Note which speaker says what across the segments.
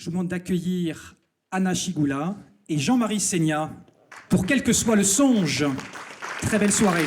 Speaker 1: je vous demande d'accueillir Anna Chigula et Jean-Marie Seigna pour Quel que soit le songe. Très belle soirée.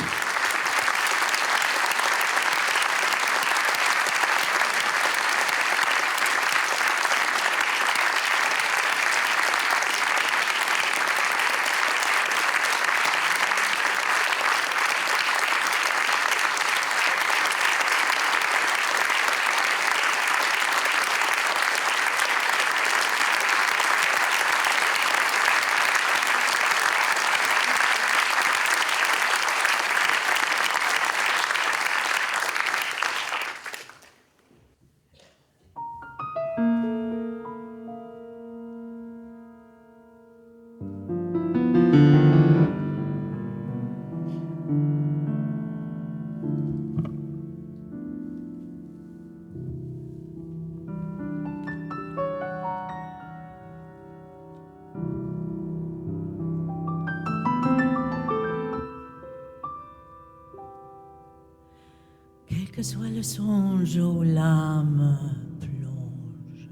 Speaker 2: Quel que soit le songe où l'âme plonge,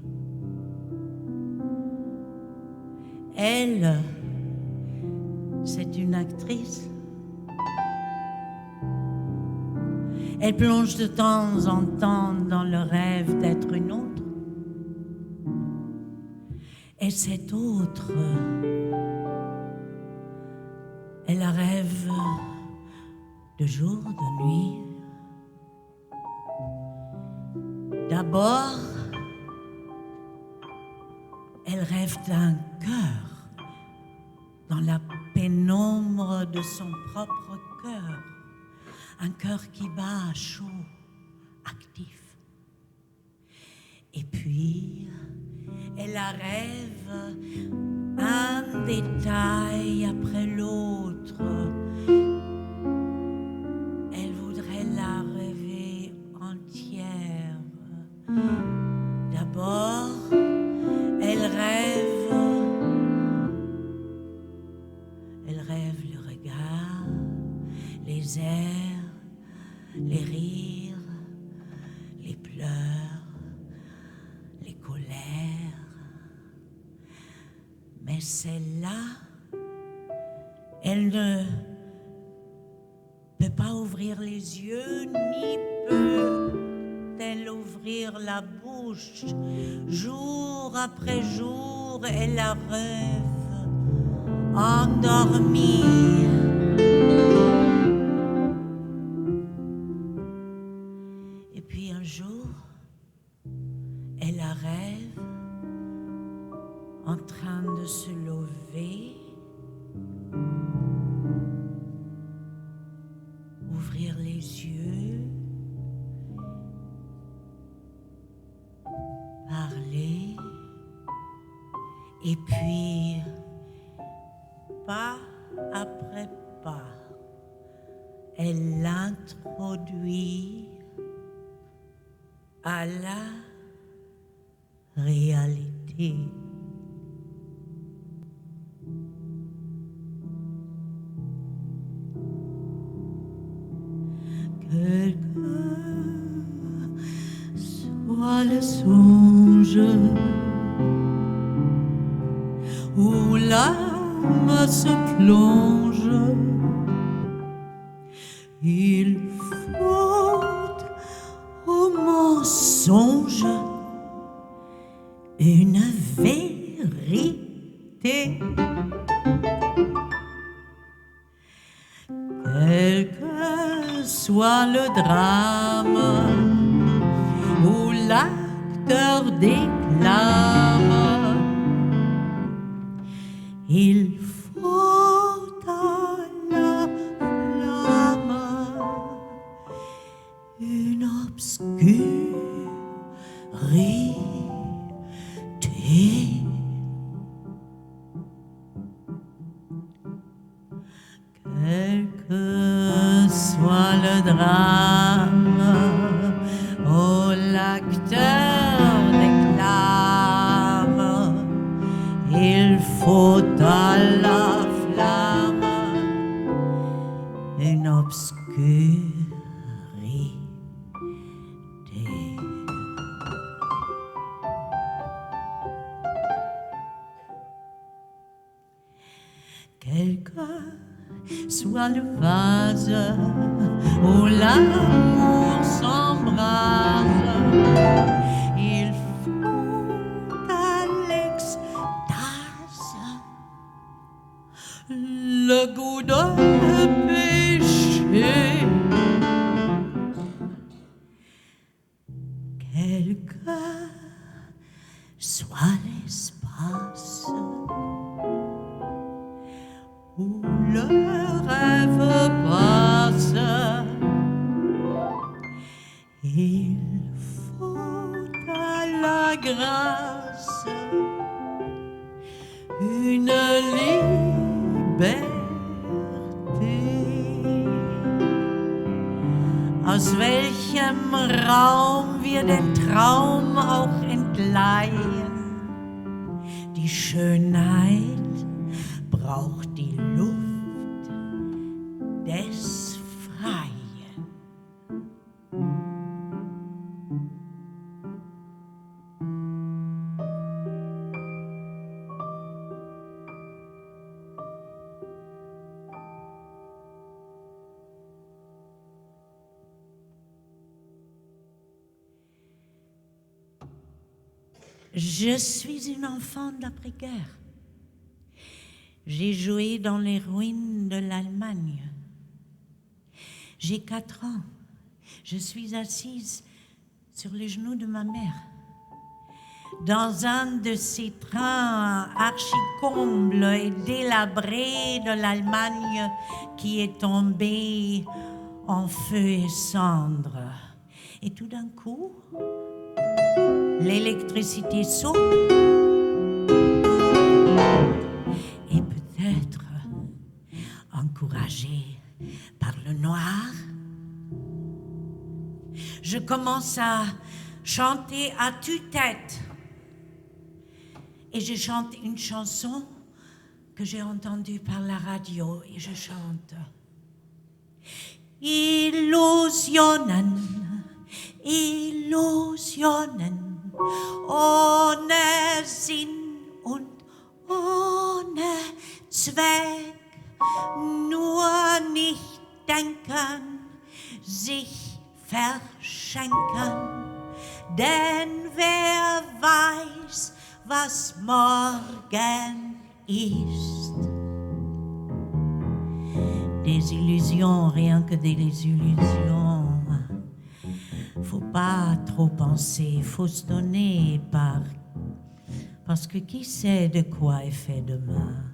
Speaker 2: elle, c'est une actrice. Elle plonge de temps en temps dans le rêve d'être une autre. Et cette autre, elle rêve de jour, de nuit. D'abord, elle rêve d'un cœur dans la pénombre de son propre cœur. Un cœur qui bat chaud, actif. Et puis, elle rêve un détail après l'autre. Elle voudrait la rêver entière. D'abord, elle rêve le regard, les airs, les rires, les pleurs, les colères. Mais celle-là, elle ne peut pas ouvrir les yeux, ni peut-elle ouvrir la bouche. Jour après jour, elle la rêve endormie. Et puis un jour, elle la rêve en train de se lever, ouvrir les yeux, parler, et puis, pas après pas, elle l'introduit à la réalité. Quel que soit le songe où l'âme se plonge, il faut au mensonge une vérité. Quel que soit le drame où l'acteur déclame, il faut à la flamme une obscurité. Quel que soit le drame où l'acteur déclame, il faut à la flamme une obscurité. soit le vase où l'amour s'embrase. Il faut à l'extase le goût de péché. Quel que soit l'espace où le rêve passe, il faut à la grâce une liberté. Aus welchem Raum wir den Traum auch entleihen, die Schönheit braucht die Luft des Freien. Je suis une enfant d'après-guerre. J'ai joué dans les ruines de l'Allemagne. J'ai 4 ans. Je suis assise sur les genoux de ma mère. Dans un de ces trains archi-combles et délabrés de l'Allemagne qui est tombé en feu et cendres. Et tout d'un coup, l'électricité saute. Et peut-être, encouragée par le noir, je commence à chanter à tue-tête. Et je chante une chanson que j'ai entendue par la radio et je chante. Illusionen, Illusionen, ohne Sinn und ohne Zweck, nur nicht denken, sich verschenken, denn wer weiß, was morgen ist. Des illusions, rien que des illusions. Faut pas trop penser, faut se donner parce que qui sait de quoi est fait demain.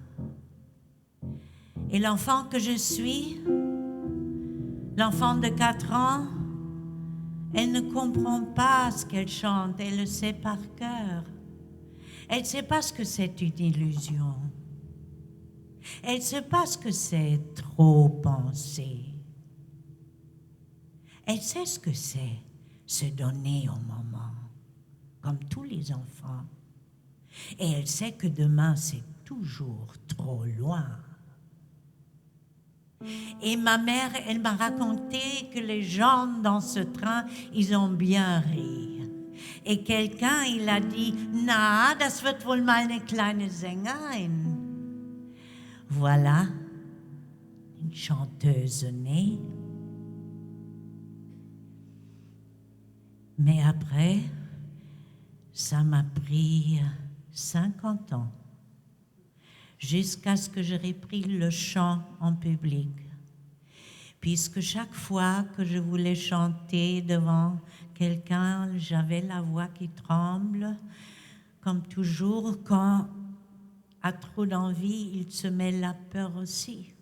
Speaker 2: Et l'enfant que je suis, l'enfant de 4 ans, elle ne comprend pas ce qu'elle chante, elle le sait par cœur. Elle ne sait pas ce que c'est une illusion. Elle ne sait pas ce que c'est trop penser. Elle sait ce que c'est se donner au moment, comme tous les enfants. Et elle sait que demain, c'est toujours trop loin. Et ma mère, elle m'a raconté que les gens dans ce train, ils ont bien ri. Et quelqu'un, il a dit, na, das wird wohl mal eine kleine Sängerin. Voilà, une chanteuse née. Mais après, ça m'a pris 50 ans, jusqu'à ce que j'ai repris le chant en public. Puisque chaque fois que je voulais chanter devant quelqu'un, j'avais la voix qui tremble, comme toujours, quand à trop d'envie, il se mêle la peur aussi.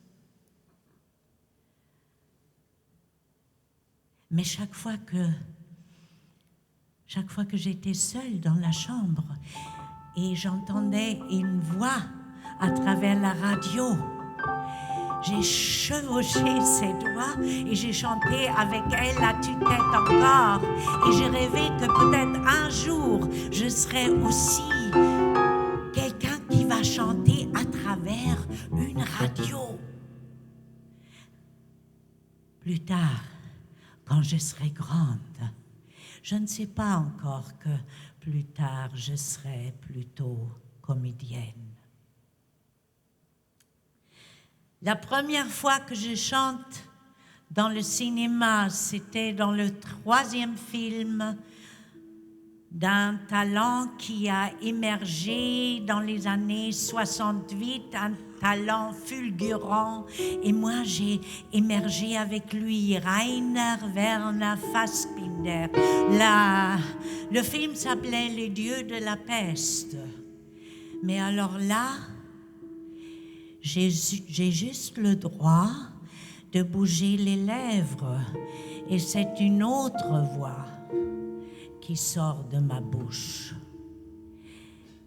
Speaker 2: Mais chaque fois que j'étais seule dans la chambre et j'entendais une voix à travers la radio, j'ai chevauché ses doigts et j'ai chanté avec elle à tue-tête encore. Et j'ai rêvé que peut-être un jour, je serais aussi quelqu'un qui va chanter à travers une radio. Plus tard, quand je serai grande, je ne sais pas encore que plus tard, je serai plutôt comédienne. La première fois que je chante dans le cinéma, c'était dans le 3e film d'un talent qui a émergé dans les années 68, un talent fulgurant. Et moi, j'ai émergé avec lui, Rainer Werner Fassbinder. Le film s'appelait Les dieux de la peste. Mais alors là, j'ai juste le droit de bouger les lèvres. Et c'est une autre voix qui sort de ma bouche.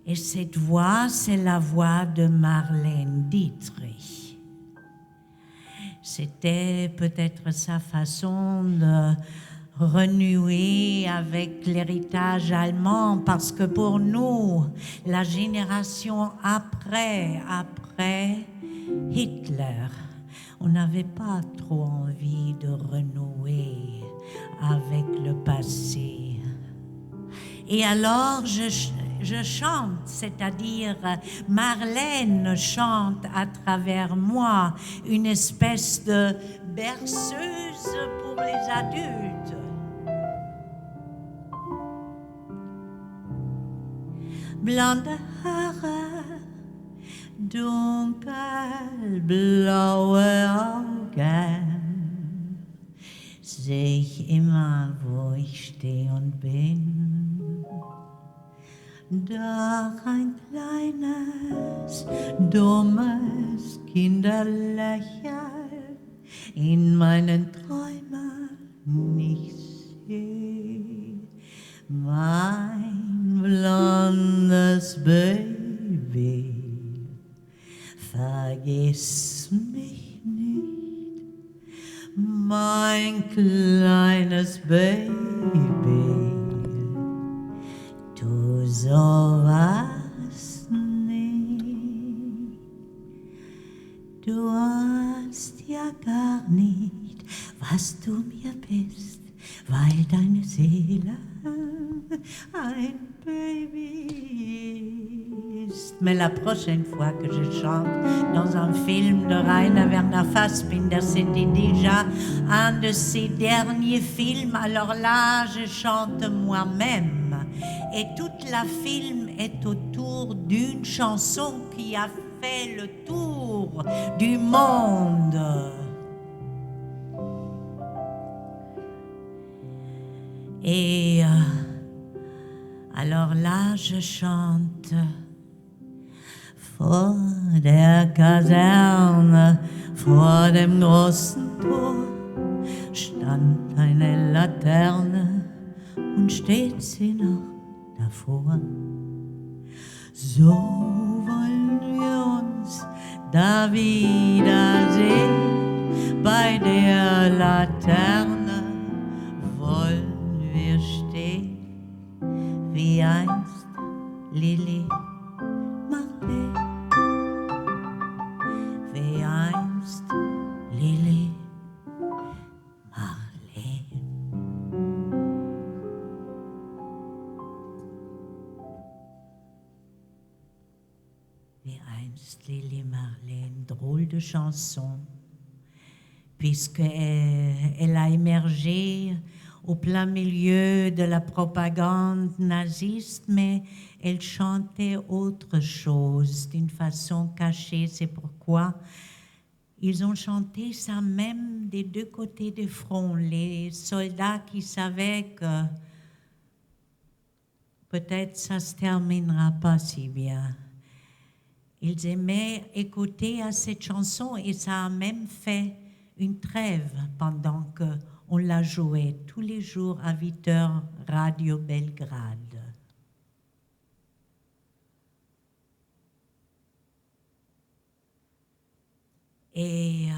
Speaker 2: Et cette voix, c'est la voix de Marlène Dietrich. C'était peut-être sa façon de renouer avec l'héritage allemand, parce que pour nous, la génération après Hitler, on n'avait pas trop envie de renouer avec le passé. Et alors, je chante, c'est-à-dire Marlène chante à travers moi, une espèce de berceuse pour les adultes. Blonde Haare, dunkelblaue Augen, seh ich immer, wo ich steh und bin. Doch ein kleines, dummes Kinderlächeln in meinen Träumen ich seh. Mein blondes Baby, vergiss mich nicht, mein kleines Baby, tu sowas nicht. Du hast ja gar nicht, was du mir bist, weil deine Seele ein Baby ist. Mais la prochaine fois que je chante dans un film de Rainer Werner Fassbinder, c'était déjà un de ses derniers films. Alors là, je chante moi-même. Et toute la film est autour d'une chanson qui a fait le tour du monde. Et alors là, je chante. Vor der Kaserne, vor dem großen Tor, stand eine Laterne und steht sie noch davor. So wollen wir uns da wiedersehen, bei der Laterne wollen wir stehen, wie einst Lili Marlene, wie einst Lili Marlene. Wie einst Lili Marlene, drôle de chanson, puisqu'elle a émergé au plein milieu de la propagande naziste, mais elle chantait autre chose d'une façon cachée. C'est pourquoi ils ont chanté ça même des deux côtés du front. Les soldats qui savaient que peut-être ça se terminera pas si bien. Ils aimaient écouter à cette chanson et ça a même fait une trêve pendant qu'on la jouait tous les jours à 8h, Radio Belgrade. Et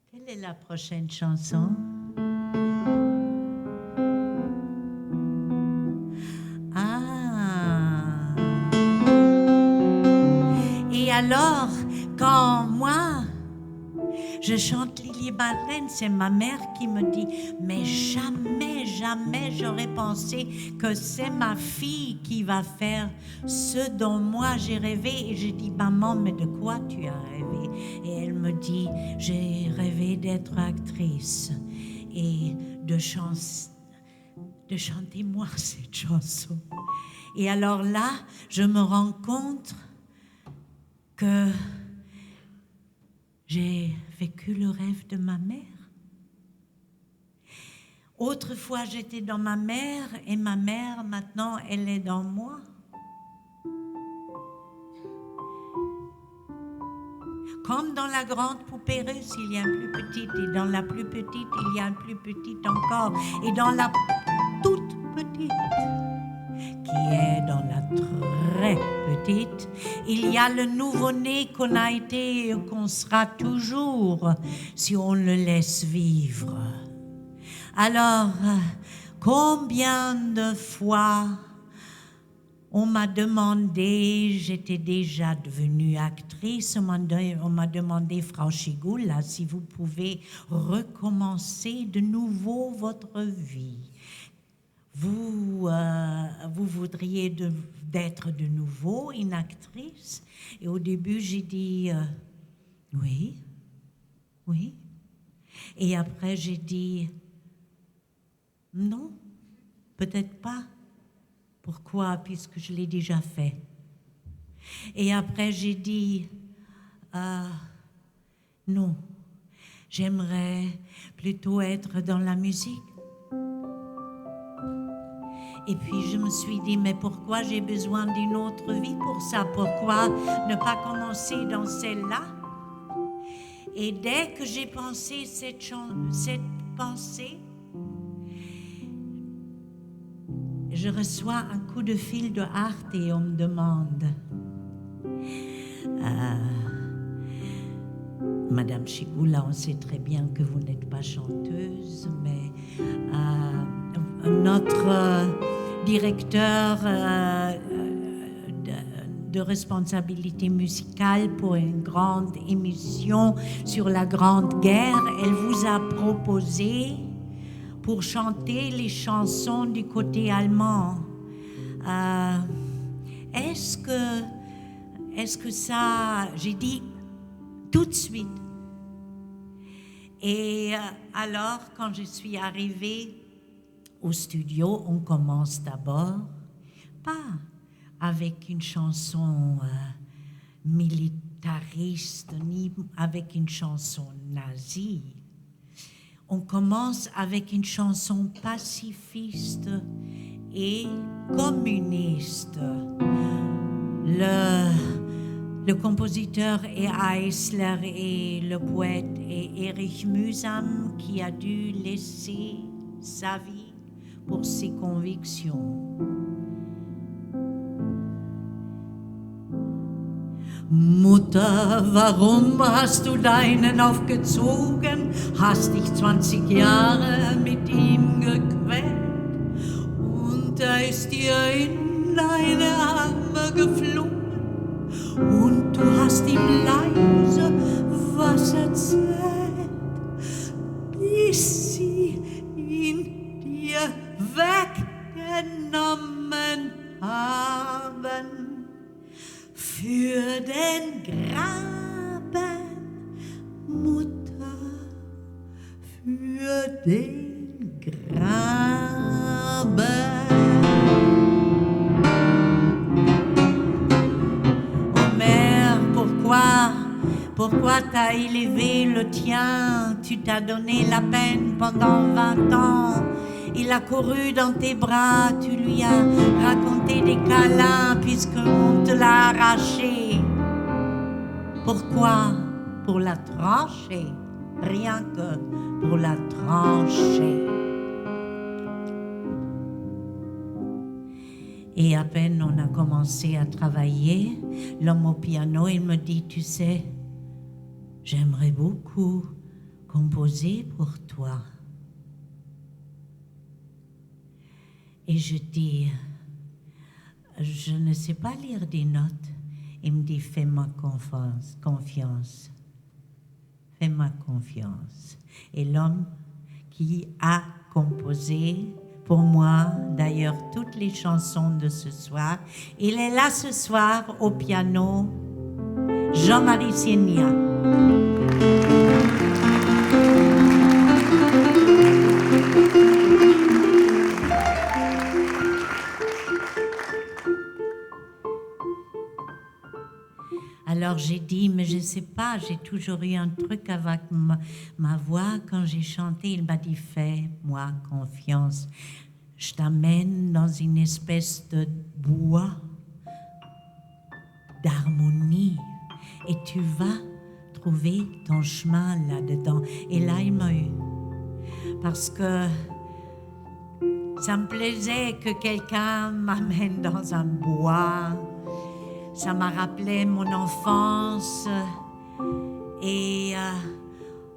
Speaker 2: quelle est la prochaine chanson? Et alors, quand moi, je chante Lili dis, Madeleine, c'est ma mère qui me dit, mais jamais, jamais j'aurais pensé que c'est ma fille qui va faire ce dont moi j'ai rêvé. Et je dis, maman, mais de quoi tu as rêvé? Et elle me dit, j'ai rêvé d'être actrice et de chanter moi cette chanson. Et alors là, je me rends compte que j'ai vécu le rêve de ma mère. Autrefois, j'étais dans ma mère et ma mère, maintenant, elle est dans moi. Comme dans la grande poupée russe, il y a une plus petite, et dans la plus petite, il y a une plus petite encore, et dans la toute petite, qui est dans la très petite, il y a le nouveau-né qu'on a été et qu'on sera toujours si on le laisse vivre. Alors, combien de fois on m'a demandé, j'étais déjà devenue actrice, on m'a demandé, Frau Schigula, si vous pouvez recommencer de nouveau votre vie. Vous voudriez d'être de nouveau une actrice? Et au début, j'ai dit oui. Et après, j'ai dit non, peut-être pas. Pourquoi? Puisque je l'ai déjà fait. Et après, j'ai dit non, j'aimerais plutôt être dans la musique. Et puis je me suis dit, mais pourquoi j'ai besoin d'une autre vie pour ça? Pourquoi ne pas commencer dans celle-là? Et dès que j'ai pensé cette pensée, je reçois un coup de fil de Arte et on me demande, Madame Schigula, on sait très bien que vous n'êtes pas chanteuse, mais notre directeur de responsabilité musicale pour une grande émission sur la Grande Guerre, elle vous a proposé pour chanter les chansons du côté allemand. Est-ce que ça... J'ai dit tout de suite. Et alors, quand je suis arrivée au studio, on commence d'abord pas avec une chanson militariste, ni avec une chanson nazie. On commence avec une chanson pacifiste et communiste. Le compositeur est Eisler et le poète est Erich Mühsam qui a dû laisser sa vie pour ses convictions. Mutter, warum hast du deinen aufgezogen? Hast dich 20 Jahre mit ihm gequält und er ist dir in deine Arme geflogen und du hast ihm leise was erzählt, bis sie ihn dir weggenommen haben. Für den Graben, Mutter, für den Graben. Oh mère, pourquoi t'as élevé le tien? Tu t'as donné la peine pendant 20 ans. Il a couru dans tes bras, tu lui as raconté des câlins puisqu'on te l'a arraché. Pourquoi? Pour la trancher, rien que pour la trancher. Et à peine on a commencé à travailler, l'homme au piano, il me dit, tu sais, j'aimerais beaucoup composer pour toi. Et je dis, je ne sais pas lire des notes. Il me dit, fais-moi confiance. fais-moi confiance. Et l'homme qui a composé pour moi, d'ailleurs, toutes les chansons de ce soir, il est là ce soir au piano, Jean-Marie Seigna. Alors j'ai dit, mais je ne sais pas, j'ai toujours eu un truc avec ma voix. Quand j'ai chanté, il m'a dit, fais-moi confiance. Je t'amène dans une espèce de bois d'harmonie et tu vas trouver ton chemin là-dedans. Et là, il m'a eu. Parce que ça me plaisait que quelqu'un m'amène dans un bois. Ça m'a rappelé mon enfance. Et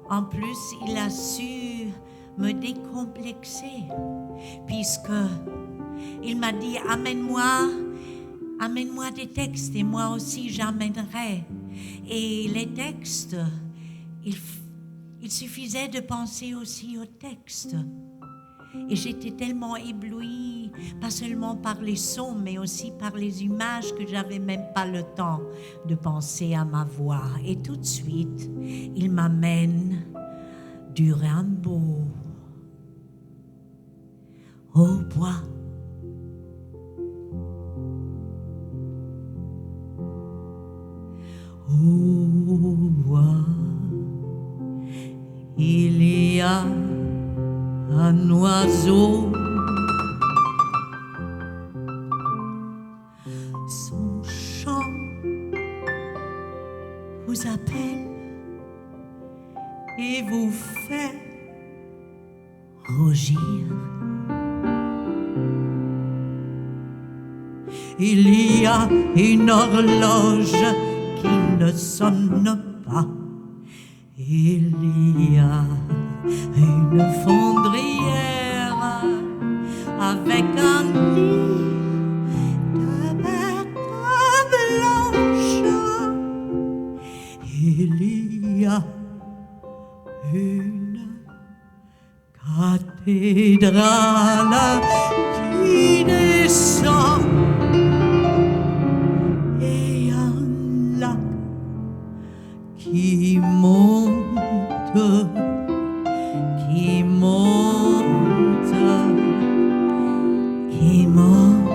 Speaker 2: en plus, il a su me décomplexer. Puisque il m'a dit, amène-moi des textes et moi aussi j'amènerai. Et les textes, il suffisait de penser aussi aux textes. Et j'étais tellement éblouie, pas seulement par les sons, mais aussi par les images que j'avais même pas le temps de penser à ma voix. Et tout de suite, il m'amène du Rimbaud au bois. Au bois, il y a un oiseau, son chant vous appelle et vous fait rougir. Il y a une horloge qui ne sonne pas. Il y a une fondrière avec un lit de bête blanche. Il y a une cathédrale qui descend et un lac qui monte, qui monte, qui monte.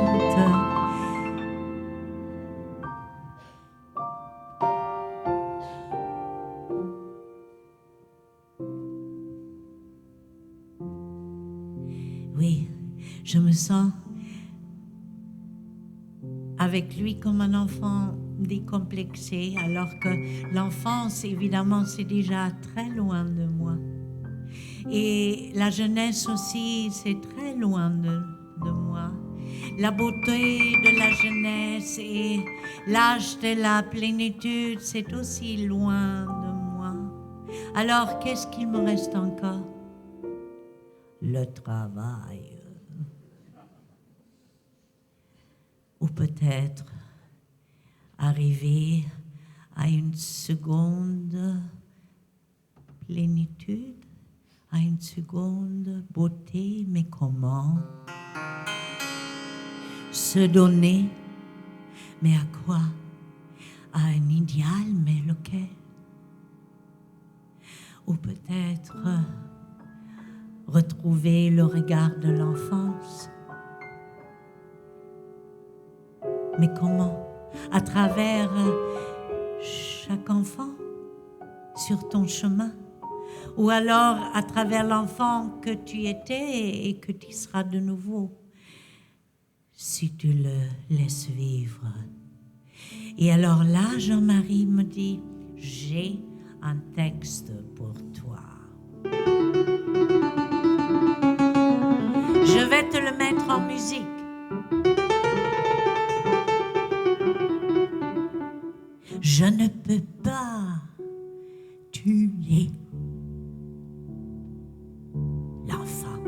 Speaker 2: Oui, je me sens avec lui comme un enfant décomplexé, alors que l'enfance, évidemment, c'est déjà très loin de moi. Et la jeunesse aussi, c'est très loin de moi. La beauté de la jeunesse et l'âge de la plénitude, c'est aussi loin de moi. Alors, qu'est-ce qu'il me reste encore? Le travail. Ou peut-être arriver à une seconde plénitude, à une seconde beauté, mais comment? Se donner, mais à quoi? À un idéal, mais lequel? Ou peut-être retrouver le regard de l'enfance. Mais comment? À travers chaque enfant sur ton chemin? Ou alors à travers l'enfant que tu étais et que tu seras de nouveau, si tu le laisses vivre. Et alors là, Jean-Marie me dit, j'ai un texte pour toi. Je vais te le mettre en musique. Je ne peux pas tuer l'enfant.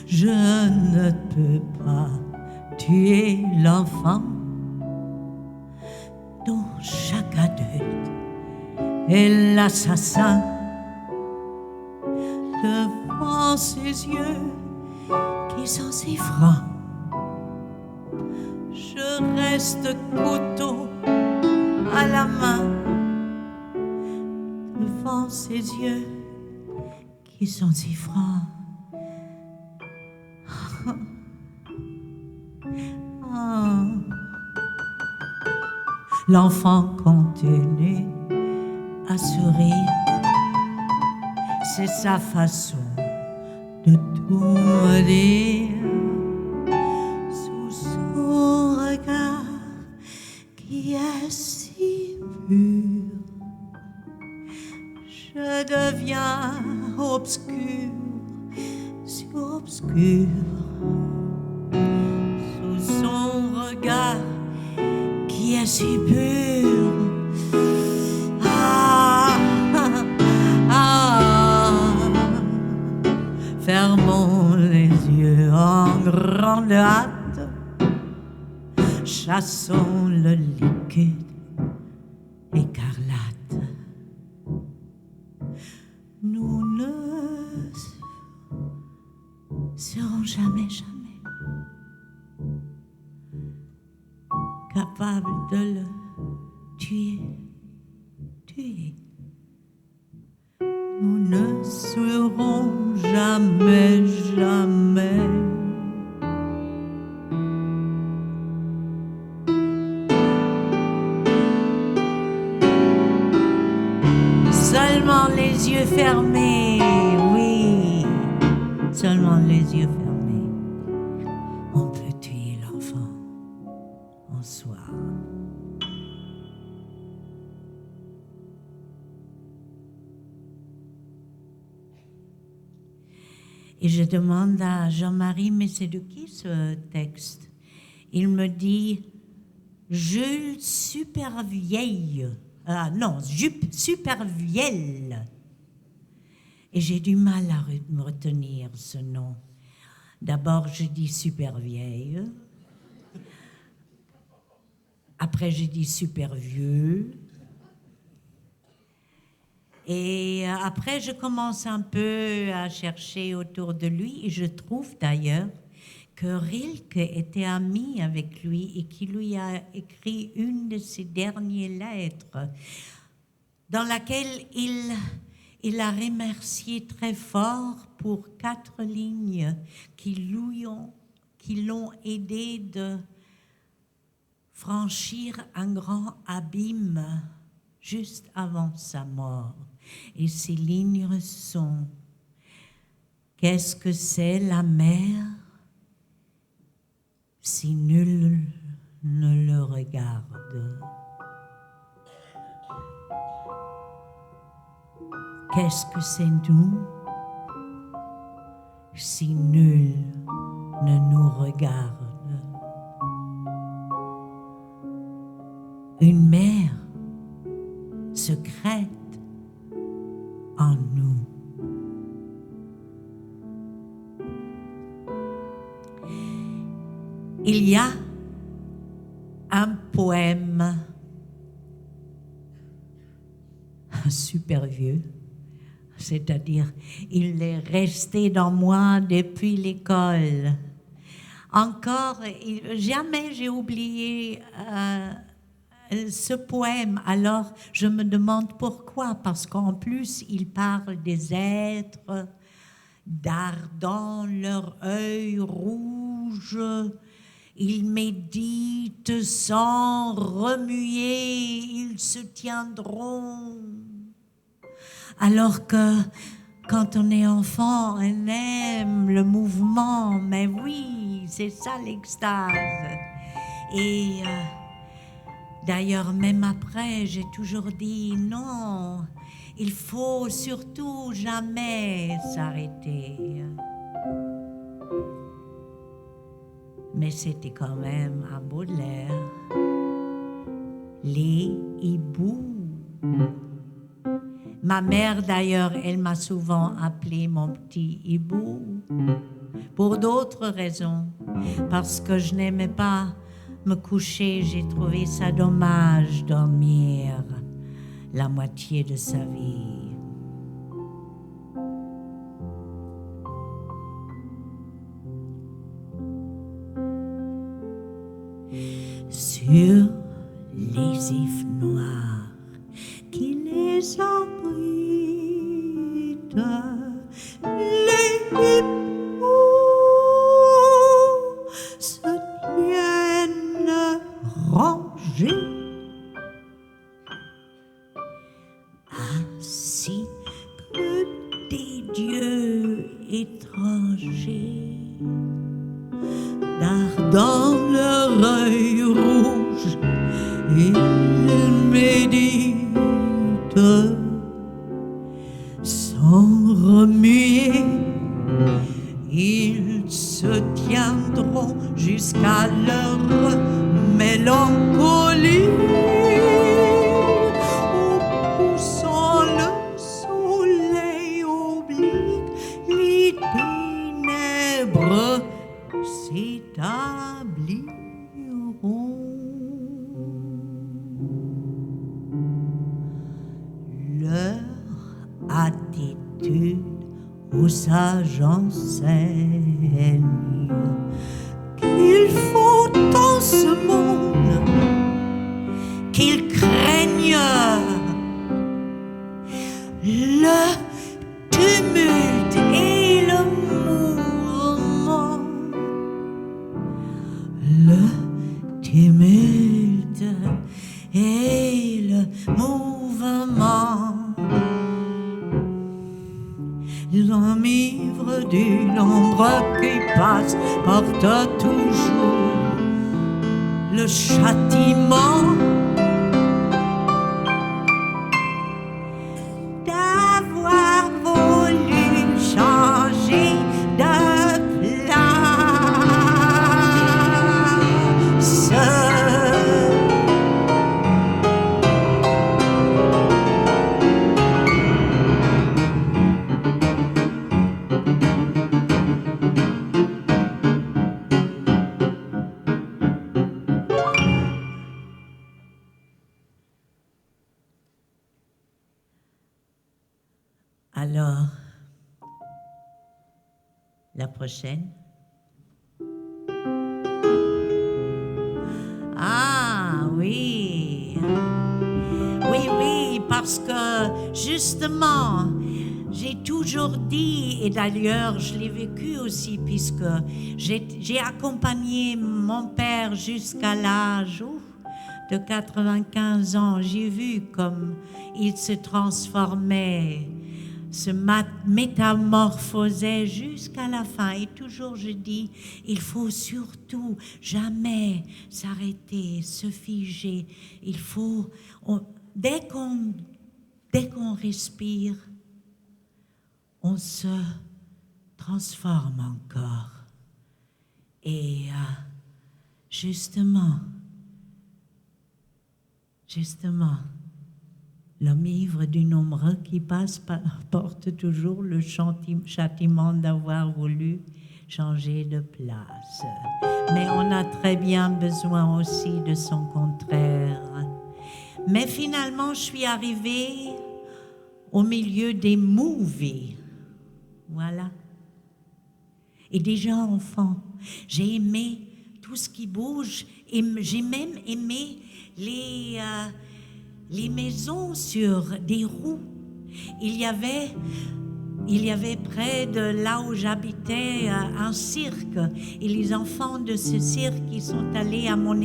Speaker 2: Je ne peux pas tuer l'enfant. et l'assassin devant ses yeux qui sont si francs. Je reste couteau à la main devant ses yeux qui sont si francs. Oh. L'enfant continue à sourire, c'est sa façon de tout me dire. Sous son regard qui est si pur, je deviens obscur, si obscur. Sous son regard qui est si pur. Ah, ah, ah. Fermons les yeux en grande hâte, chassons le liquide écarlate. Nous ne serons jamais capables de le tuer. Nous ne serons jamais seulement les yeux fermés, oui, seulement les yeux fermés, on peut tuer l'enfant en soi. Et je demande à Jean-Marie, mais c'est de qui ce texte? Il me dit Jules Supervieille. Supervielle. Et j'ai du mal à me retenir ce nom. D'abord, je dis Supervieille. Après, je dis Supervieux. Et après, je commence un peu à chercher autour de lui et je trouve d'ailleurs que Rilke était ami avec lui et qu'il lui a écrit une de ses dernières lettres dans laquelle il a remercié très fort pour 4 lignes qui l'ont aidé de franchir un grand abîme juste avant sa mort. Et ces lignes sont: qu'est-ce que c'est la mer si nul ne le regarde? Qu'est-ce que c'est nous si nul ne nous regarde? Une mer secrète en nous. Il y a un poème super vieux, c'est-à-dire il est resté dans moi depuis l'école. Encore, jamais j'ai oublié ce poème. Alors, je me demande pourquoi. Parce qu'en plus, il parle des êtres dardant leur œil rouge. Ils méditent sans remuer, ils se tiendront. Alors que quand on est enfant, on aime le mouvement. Mais oui, c'est ça l'extase. Et d'ailleurs, même après, j'ai toujours dit non, il faut surtout jamais s'arrêter. Mais c'était quand même un Baudelaire. Les hiboux. Ma mère, d'ailleurs, elle m'a souvent appelé mon petit hibou. Pour d'autres raisons. Parce que je n'aimais pas me coucher, j'ai trouvé ça dommage dormir la moitié de sa vie. Sur les ifs noirs qui les abritent, les hiboux se tiennent rangés, ainsi que des dieux étrangers, dardant leur œil rouge, ils méditent sans remuer. Ils se tiendront jusqu'à leur mélancolie, où poussant le soleil oblique, les ténèbres s'établiront. Leur attitude aux sages enseigne qu'il faut en ce monde qu'ils craignent le tumulte et le mouvement. Le tumulte et le mouvement. L'enivre d'une ombre qui passe porte toujours le châtiment d'avoir voulu changer de place. Alors, la prochaine. Ah oui, oui, parce que justement, j'ai toujours dit, et d'ailleurs je l'ai vécu aussi, puisque j'ai accompagné mon père jusqu'à l'âge de 95 ans. J'ai vu comme il se transformait, se métamorphosait jusqu'à la fin. Et toujours je dis, il faut surtout jamais s'arrêter, se figer. Il faut, dès qu'on respire, on se transforme encore. Et justement, l'homme ivre d'une ombre qui passe porte toujours le châtiment d'avoir voulu changer de place. Mais on a très bien besoin aussi de son contraire. Mais finalement, je suis arrivée au milieu des movies. Voilà. Et déjà enfant, j'ai aimé tout ce qui bouge. Et j'ai même aimé les maisons sur des roues. Il y avait près de là où j'habitais un cirque. Et les enfants de ce cirque, ils sont allés à mon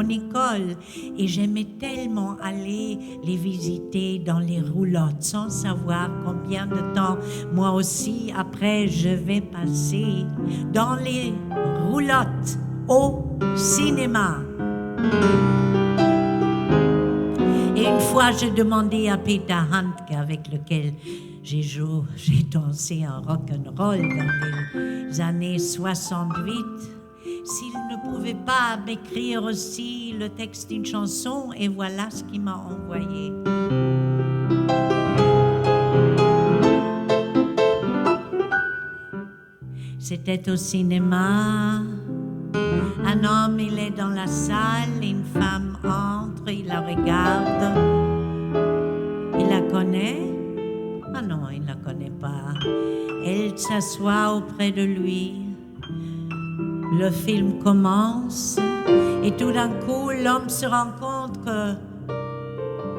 Speaker 2: école. Et j'aimais tellement aller les visiter dans les roulottes, sans savoir combien de temps, moi aussi, après, je vais passer dans les roulottes au cinéma. Et une fois, j'ai demandé à Peter Handke, avec lequel j'ai dansé en rock'n'roll dans les années 68, s'il ne pouvait pas m'écrire aussi le texte d'une chanson, et voilà ce qu'il m'a envoyé. C'était au cinéma. Un homme, il est dans la salle, une femme entre, il la regarde. connaît? Ah non, il ne la connaît pas. Elle s'assoit auprès de lui. Le film commence et tout d'un coup, l'homme se rend compte que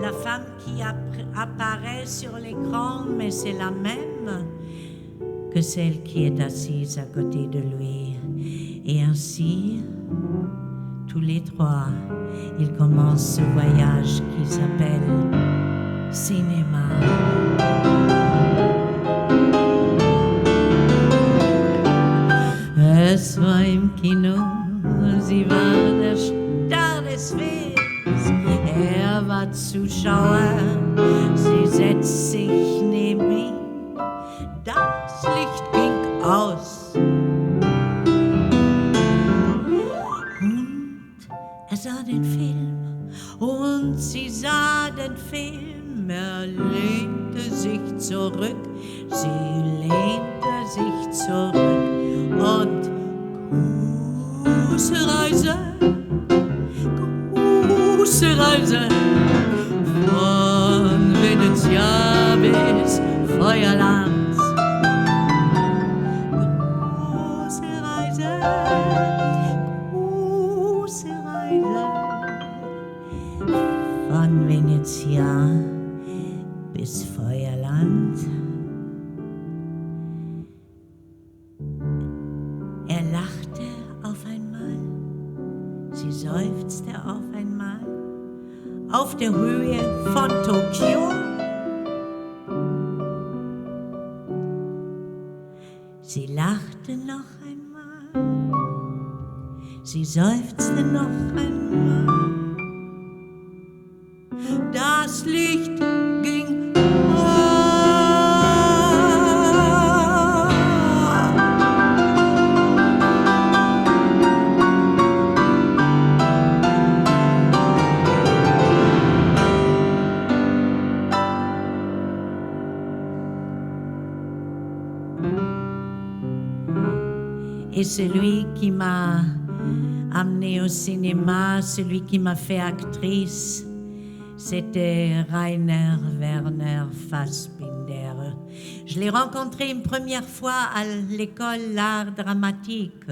Speaker 2: la femme qui apparaît sur l'écran, mais c'est la même que celle qui est assise à côté de lui. Et ainsi, tous les trois, ils commencent ce voyage qui s'appelle cinéma. Es war im Kino, sie war der Star des Films. War Zuschauer, sie setzt sich neben ihn. Das Licht ging aus. Und er sah den Film. Und sie sah den Film. Er lehnte sich zurück. Sie lehnte sich zurück. Und große Reise. Große Reise. Von Venezia bis Feuerland. Große Reise, große Reise. Von Venezia bis Feuerland. Er lachte auf einmal, sie seufzte auf einmal. Auf der Höhe von Tokio. Sie lachte noch einmal. Sie seufzte noch einmal. Das Licht ging aus. Et celui qui m'a amenée au cinéma, celui qui m'a fait actrice, c'était Rainer Werner Fassbinder. Je l'ai rencontré une première fois à l'école d'art dramatique.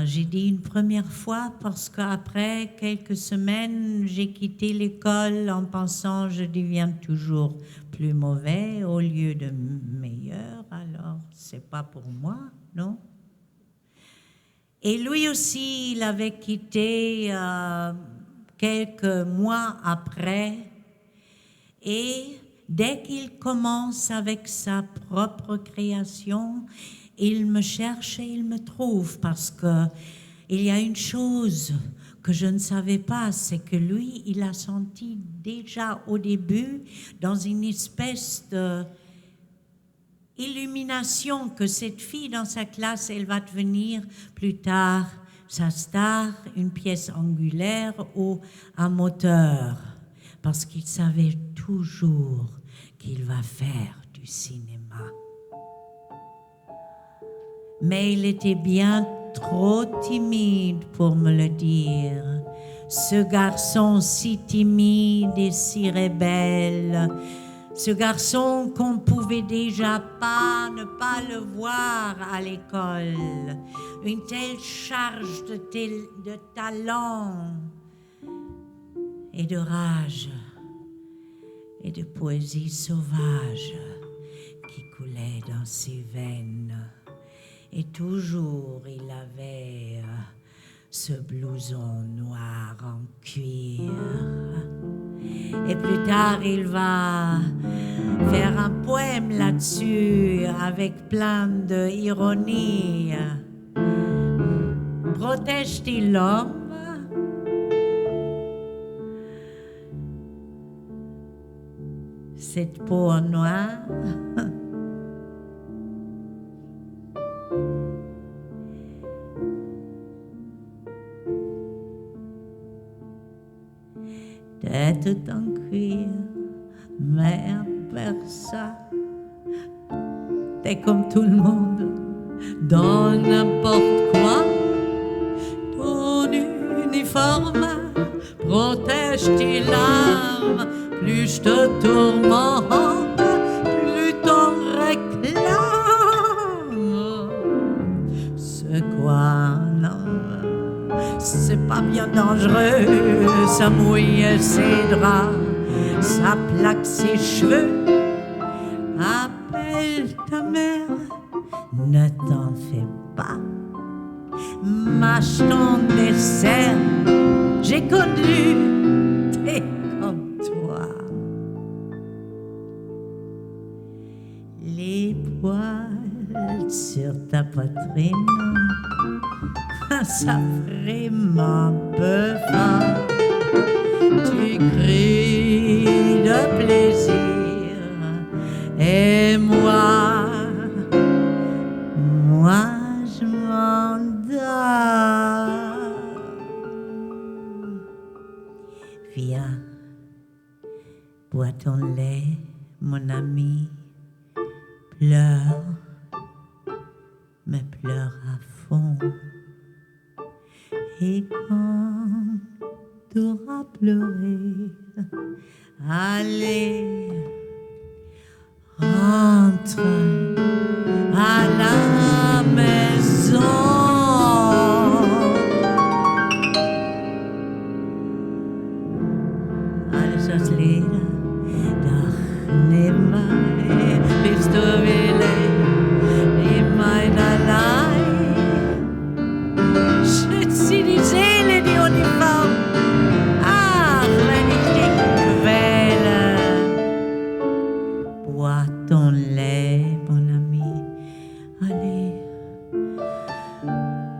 Speaker 2: J'ai dit une première fois parce qu'après quelques semaines, j'ai quitté l'école en pensant je deviens toujours plus mauvais au lieu de meilleur. Alors, c'est pas pour moi, non? Et lui aussi, il avait quitté quelques mois après. Et dès qu'il commence avec sa propre création, il me cherche et il me trouve parce que il y a une chose que je ne savais pas, c'est que lui, il a senti déjà au début dans une espèce de illumination que cette fille dans sa classe, elle va devenir plus tard sa star, une pièce angulaire ou un moteur, parce qu'il savait toujours qu'il va faire du cinéma. Mais il était bien trop timide pour me le dire. Ce garçon si timide et si rebelle, ce garçon qu'on pouvait déjà pas ne pas le voir à l'école. Une telle charge de talent et de rage et de poésie sauvage qui coulait dans ses veines. Et toujours il avait ce blouson noir en cuir. Et plus tard, il va faire un poème là-dessus avec plein d'ironie. Protège-t-il l'homme? Cette peau en noir? Tête en cuir, mais à part ça, t'es comme tout le monde, dans n'importe quoi. Ton uniforme protège tes larmes, plus je te tourmente, plus t'en réclames. C'est quoi, non? C'est pas bien dangereux, ça mouille ses draps, ça plaque ses cheveux. Appelle ta mère, ne t'en fais pas. Mâche ton dessert, j'ai connu, t'es comme toi. Les poils sur ta poitrine, ça vraiment peu fort. Tu cries de plaisir et moi je m'endors. Viens, bois ton lait, mon ami, pleure, mais pleure à fond. Et quand t'auras pleuré, allez, rentre à la maison. Alles Lieder, doch nebenbei bist du willig in meiner Leid. Schütze die Seele, die Uniform. Ach, wenn ich dich quäle. Bois ton lait, mon ami. Allez,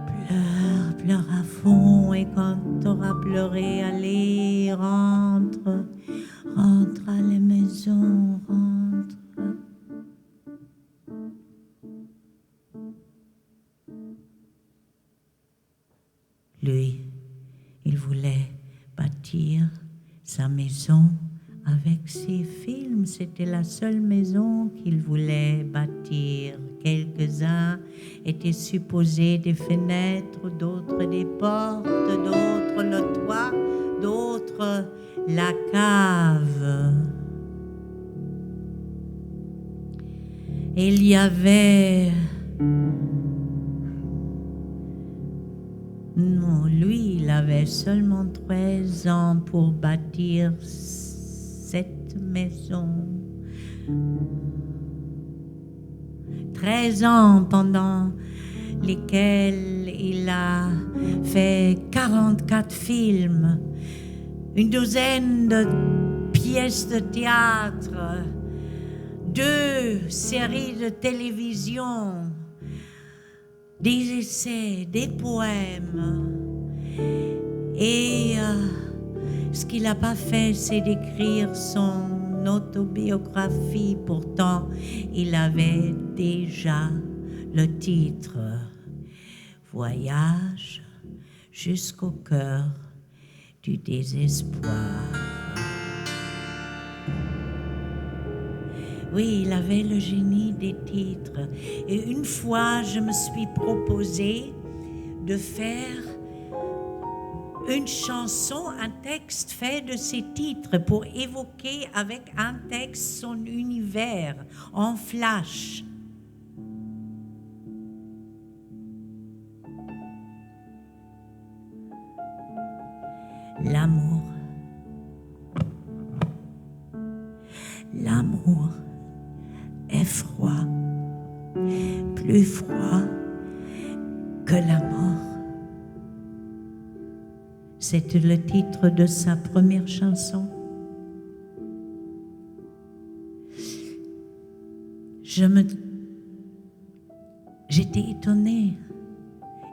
Speaker 2: pleure, pleure à fond. Et quand t'auras pleuré, allez, rentre, rentre à la maison, rentre. Lui, il voulait bâtir sa maison avec ses films. C'était la seule maison qu'il voulait bâtir. Quelques-uns étaient supposés des fenêtres, d'autres des portes, d'autres le toit, d'autres la cave. Et il y avait... Non, lui, il avait seulement 13 ans pour bâtir cette maison. 13 ans pendant lesquels il a fait 44 films, une douzaine de pièces de théâtre, 2 séries de télévision, des essais, des poèmes. Et ce qu'il n'a pas fait, c'est d'écrire son autobiographie. Pourtant, il avait déjà le titre « Voyage jusqu'au cœur du désespoir ». Oui, il avait le génie des titres. Et une fois, je me suis proposé de faire une chanson, un texte fait de ces titres pour évoquer avec un texte son univers en flash. L'amour. L'amour est froid, plus froid que la mort. C'était le titre de sa première chanson. J'étais étonnée.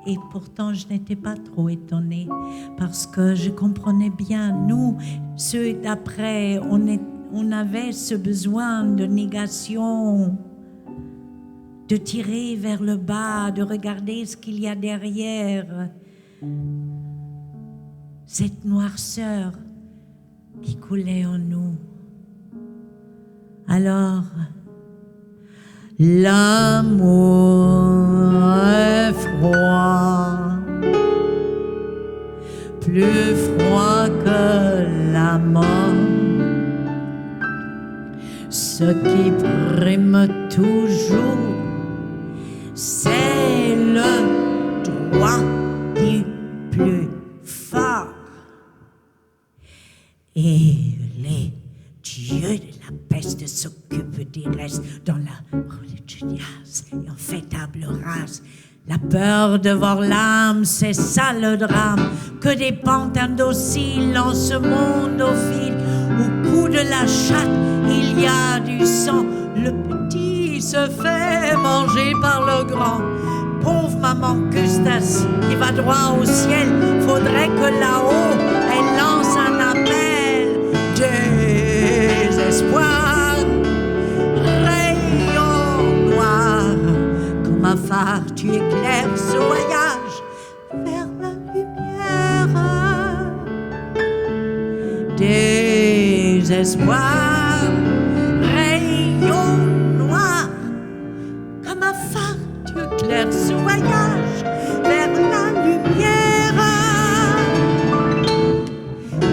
Speaker 2: Et pourtant, je n'étais pas trop étonnée parce que je comprenais bien, nous, ceux d'après, on avait ce besoin de négation, de tirer vers le bas, de regarder ce qu'il y a derrière. Cette noirceur qui coulait en nous. Alors, l'amour est froid, plus froid que la mort. Ce qui prime toujours, c'est le droit du plus fort. Et les dieux de la peste s'occupent des restes dans la religieuse et en fait table rase. La peur de voir l'âme, c'est ça le drame. Que des pantins dociles en ce monde au fil. Au cou de la chatte, il y a du sang. Le petit se fait manger par le grand. Pauvre maman Custas qui va droit au ciel. Faudrait que là-haut, elle lance un appel. Désespoir, rayon noir. Comme un phare, tu éclaires ce voyage vers la lumière. Désespoir, rayon noir. Comme un phare, tu éclaires ce voyage vers la lumière.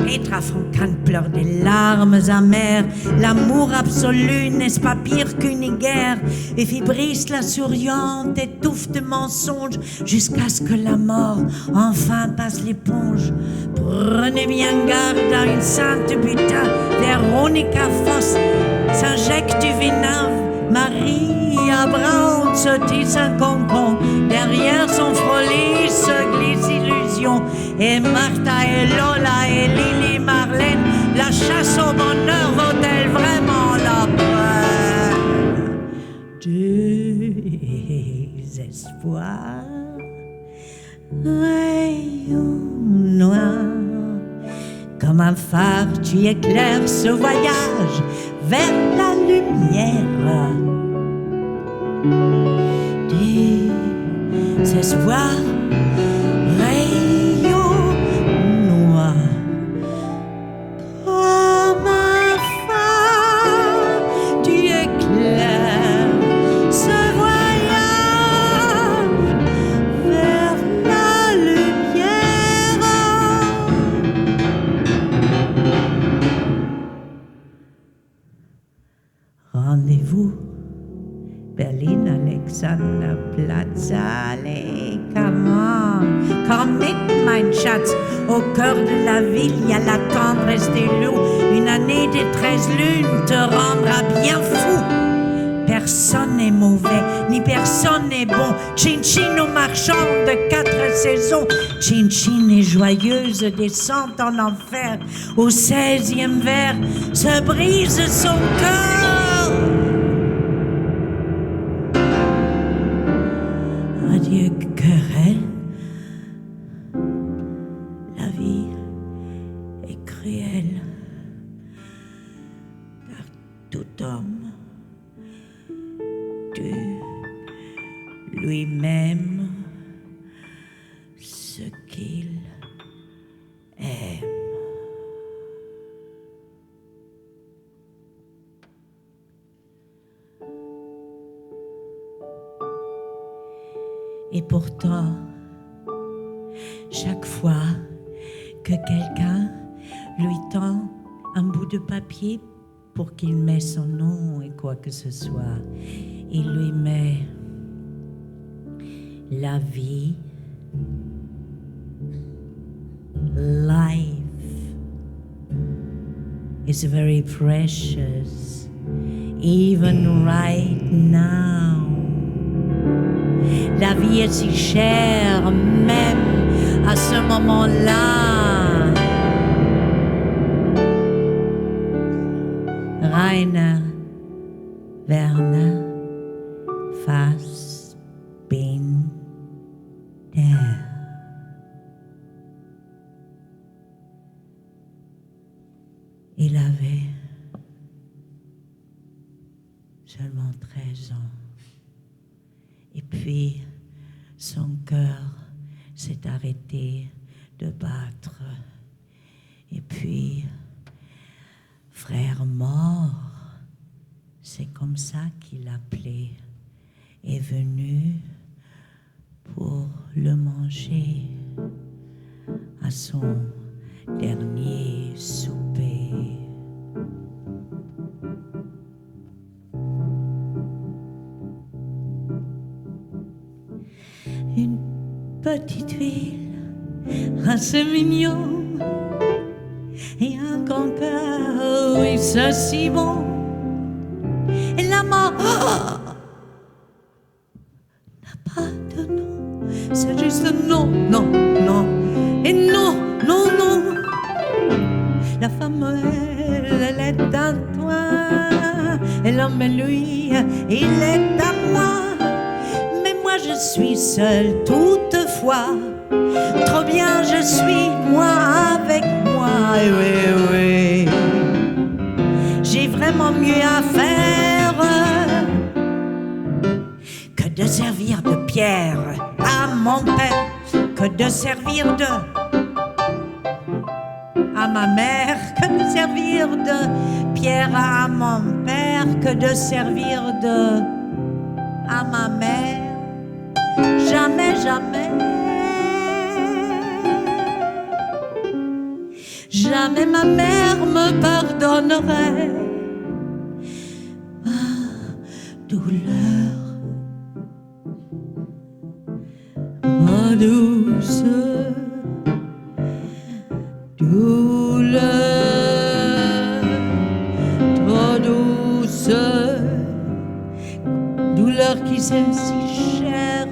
Speaker 2: Petra Foncane pleure des larmes amères. L'amour absolu, n'est-ce pas pire qu'une guerre? Et Fibrice la souriante étouffe de mensonges jusqu'à ce que la mort enfin passe l'éponge. Prenez bien garde à une sainte butin. Véronica Foss s'injecte du venin. Maria Brown se tisse un concombre. Derrière son frôlis se glisse illusion. Et Martha et Lola et Lily Marlène, la chasse au bonheur vaut-elle vraiment la peine? Désespoir, rayon noir. Comme un phare, tu éclaires ce voyage vers la lumière. Désespoir, rayon noir. Comme un phare, tu éclaires ce voyage vers la lumière. Rendez-vous Berlin, Alexanderplatz, allez, come on, komm mit, mein Schatz. Au cœur de la ville, il y a la tendresse des loups. Une année des 13 lunes te rendra bien fou. Personne n'est mauvais, ni personne n'est bon. Chin-Chin aux marchands de 4 saisons. Chin-Chin est joyeuse, descend en enfer. Au 16e vers, se brise son cœur. Adieu querelle, la vie est cruelle, car tout homme tue lui-même ce qu'il aime. Et pourtant, chaque fois que quelqu'un lui tend un bout de papier pour qu'il mette son nom et quoi que ce soit, il lui met la vie, life is very precious, even right now. La vie est si chère, même à ce moment-là. Rainer Werner Fassbinder. Il avait seulement 13 ans. Et puis, son cœur s'est arrêté de battre. Et puis, frère mort, c'est comme ça qu'il l'appelait, est venu pour le manger à son dernier souper. petite ville, assez mignon, et un grand cœur, oui, c'est si bon. Et la mort n'a pas de nom, c'est juste non, non, non, et non, non, non. La femme, elle est à toi, et l'homme, lui, il est à moi. Mais moi, je suis seule toutefois. Trop bien, je suis moi avec moi. Et oui, oui. J'ai vraiment mieux à faire que de servir de pierre à mon père, que de servir à ma mère, que de servir de pierre à mon père, que de servir à ma mère. Jamais, jamais, jamais ma mère me pardonnerait ma douleur, ma douce douleur, trop douce, douleur qui s'aime si chère.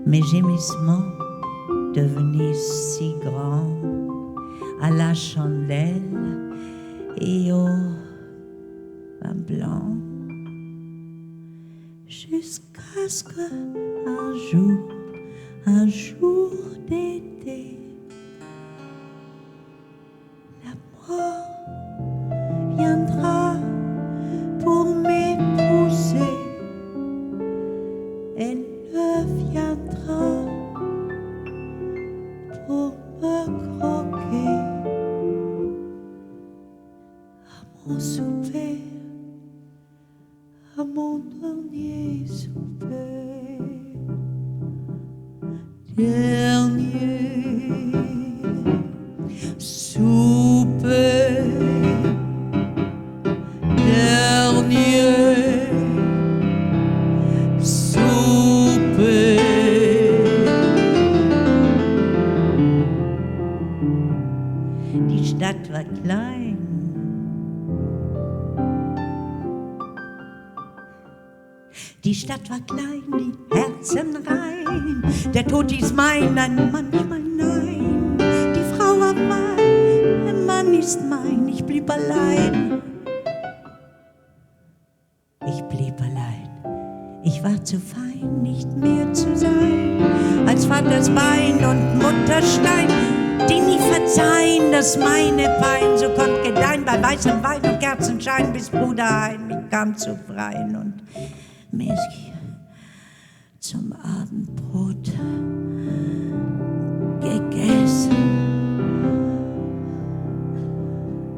Speaker 2: Mes gémissements devenus si grands à la chandelle et au vin blanc, jusqu'à ce qu'un jour d'été, la mort viendra pour m'épouser. Elle viendra pour me croquer à mon souper, à mon dernier souper, dernier souper, dernier souper. Die Stadt war klein, die Stadt war klein, die Herzen rein. Der Tod ist mein, ein manchmal nein. Die Frau war mein, der Mann ist mein. Ich blieb allein. Ich blieb allein. Ich war zu fein, nicht mehr zu sein als Vaters Bein und Mutterstein, die nie verzeihen, dass meine Pein so kommt gedeihen bei weißem Wein und Kerzenschein, bis Bruder Hein mich kam zu freien und mich zum Abendbrot gegessen.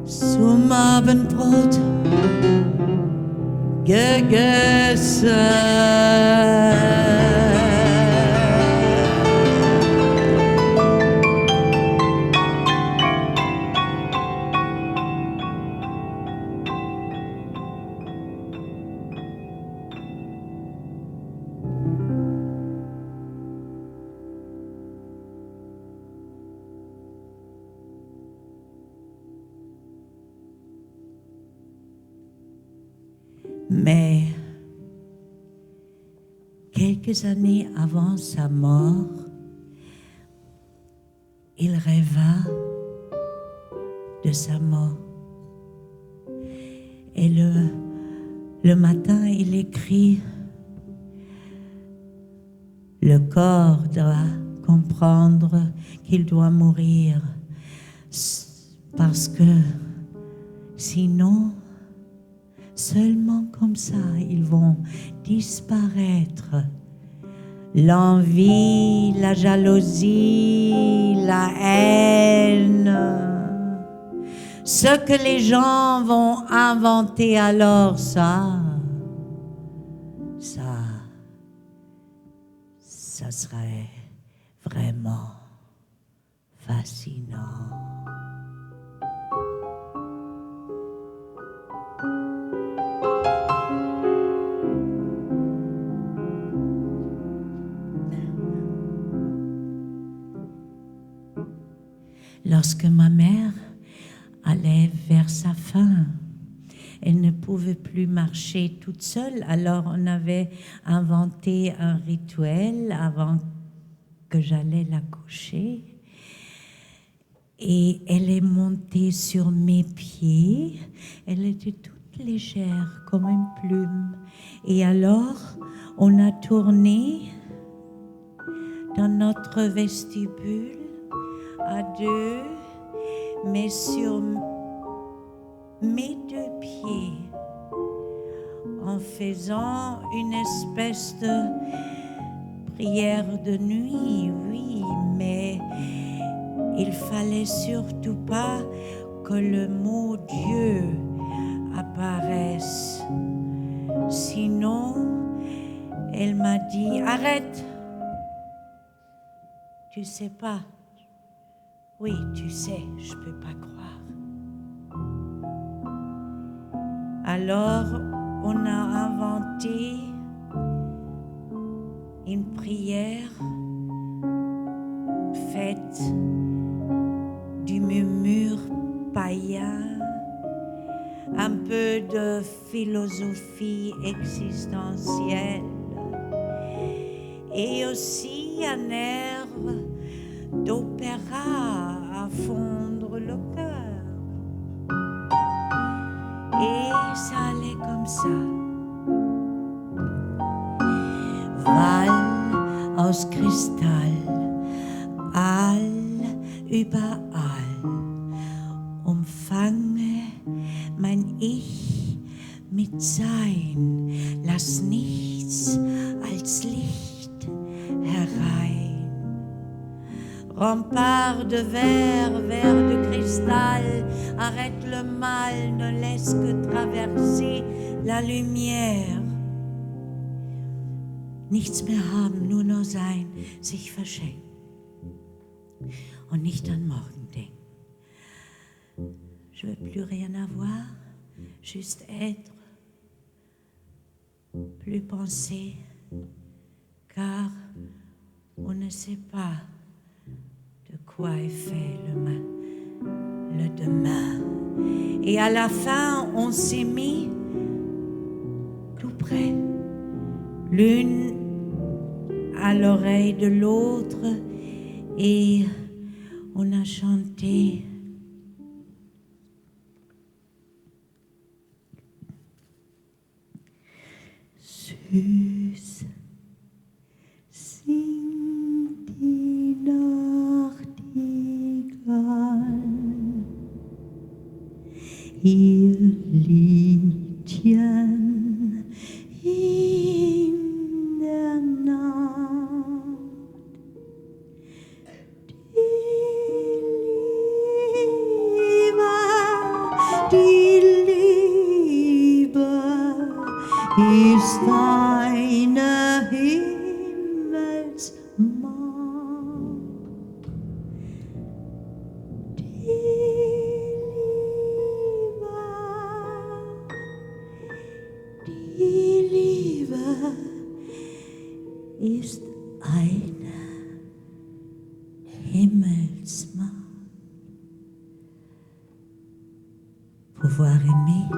Speaker 2: Zum Abendbrot gegessen. Mais quelques années avant sa mort, il rêva de sa mort. Et le matin, il écrit: le corps doit comprendre qu'il doit mourir, parce que sinon, seulement comme ça, ils vont disparaître. L'envie, la jalousie, la haine, ce que les gens vont inventer alors, ça serait vraiment fascinant. lorsque ma mère allait vers sa fin. Elle ne pouvait plus marcher toute seule, alors on avait inventé un rituel avant que j'allais la coucher. Et elle est montée sur mes pieds. Elle était toute légère comme une plume. Et alors, on a tourné dans notre vestibule à deux, mais sur mes deux pieds, en faisant une espèce de prière de nuit, oui, mais il fallait surtout pas que le mot Dieu apparaisse. Sinon, elle m'a dit, arrête, tu sais pas. Oui, tu sais, je peux pas croire. Alors, on a inventé une prière faite du murmure païen, un peu de philosophie existentielle et aussi un air d'opéra à fondre le cœur. Et ça allait comme ça. Wall aus Kristall, all überall, umfange mein Ich mit Sein, lass nichts als Licht herein. Rempart de verre, verre de cristal, arrête le mal, ne laisse que traverser la lumière. Nichts mehr haben, nur noch sein, sich verschenken und nicht an morgen denken. Je veux plus rien avoir, juste être, plus penser, car on ne sait pas de quoi est fait le demain. Et à la fin, on s'est mis tout près, l'une à l'oreille de l'autre, et on a chanté. Süß singt die Nachtigall ihr Liedchen in der Nacht. Die Liebe ist eine Himmelsmacht. Die Liebe ist eine Himmelsmacht. Pouvoir aimer,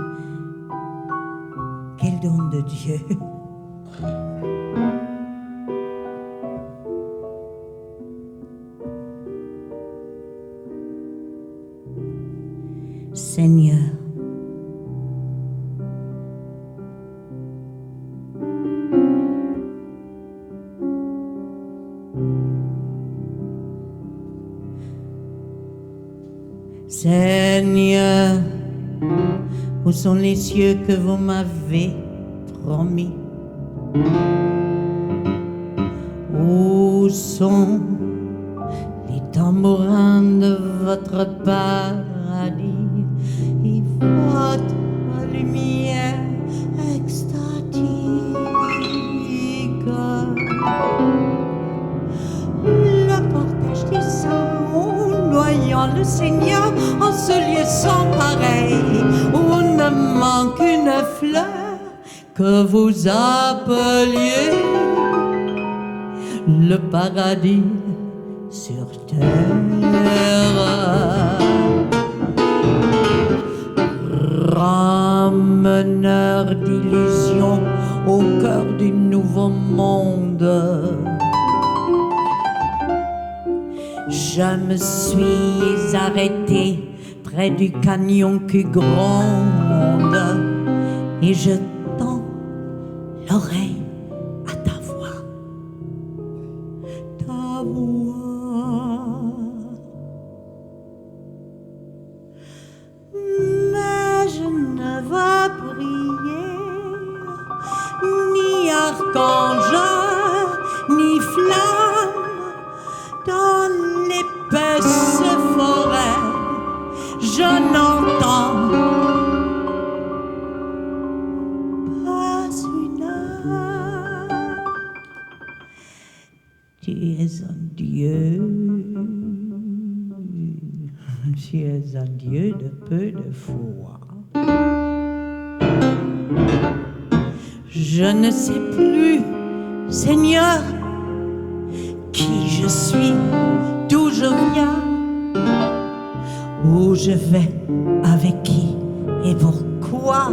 Speaker 2: quel don de Dieu. Seigneur, Seigneur, où sont les cieux que vous m'avez promis? Où sont les tambourins de votre paradis et votre lumière extatique? Le cortège des saints noyant le Seigneur en ce lieu sans pareil où ne manque une fleur que vous appeliez le paradis sur terre. Rameneur d'illusions au cœur du nouveau monde. Je me suis arrêtée près du canyon qui gronde et je tends l'oreille à ta voix. Ta voix. Mais je ne vois briller ni archange ni flamme dans l'épaisse forêt. Je n'entends pas une âme. Tu es un Dieu. Tu es un Dieu de peu de foi. Je ne sais plus, Seigneur, qui je suis, d'où je viens, où je vais, avec qui et pourquoi.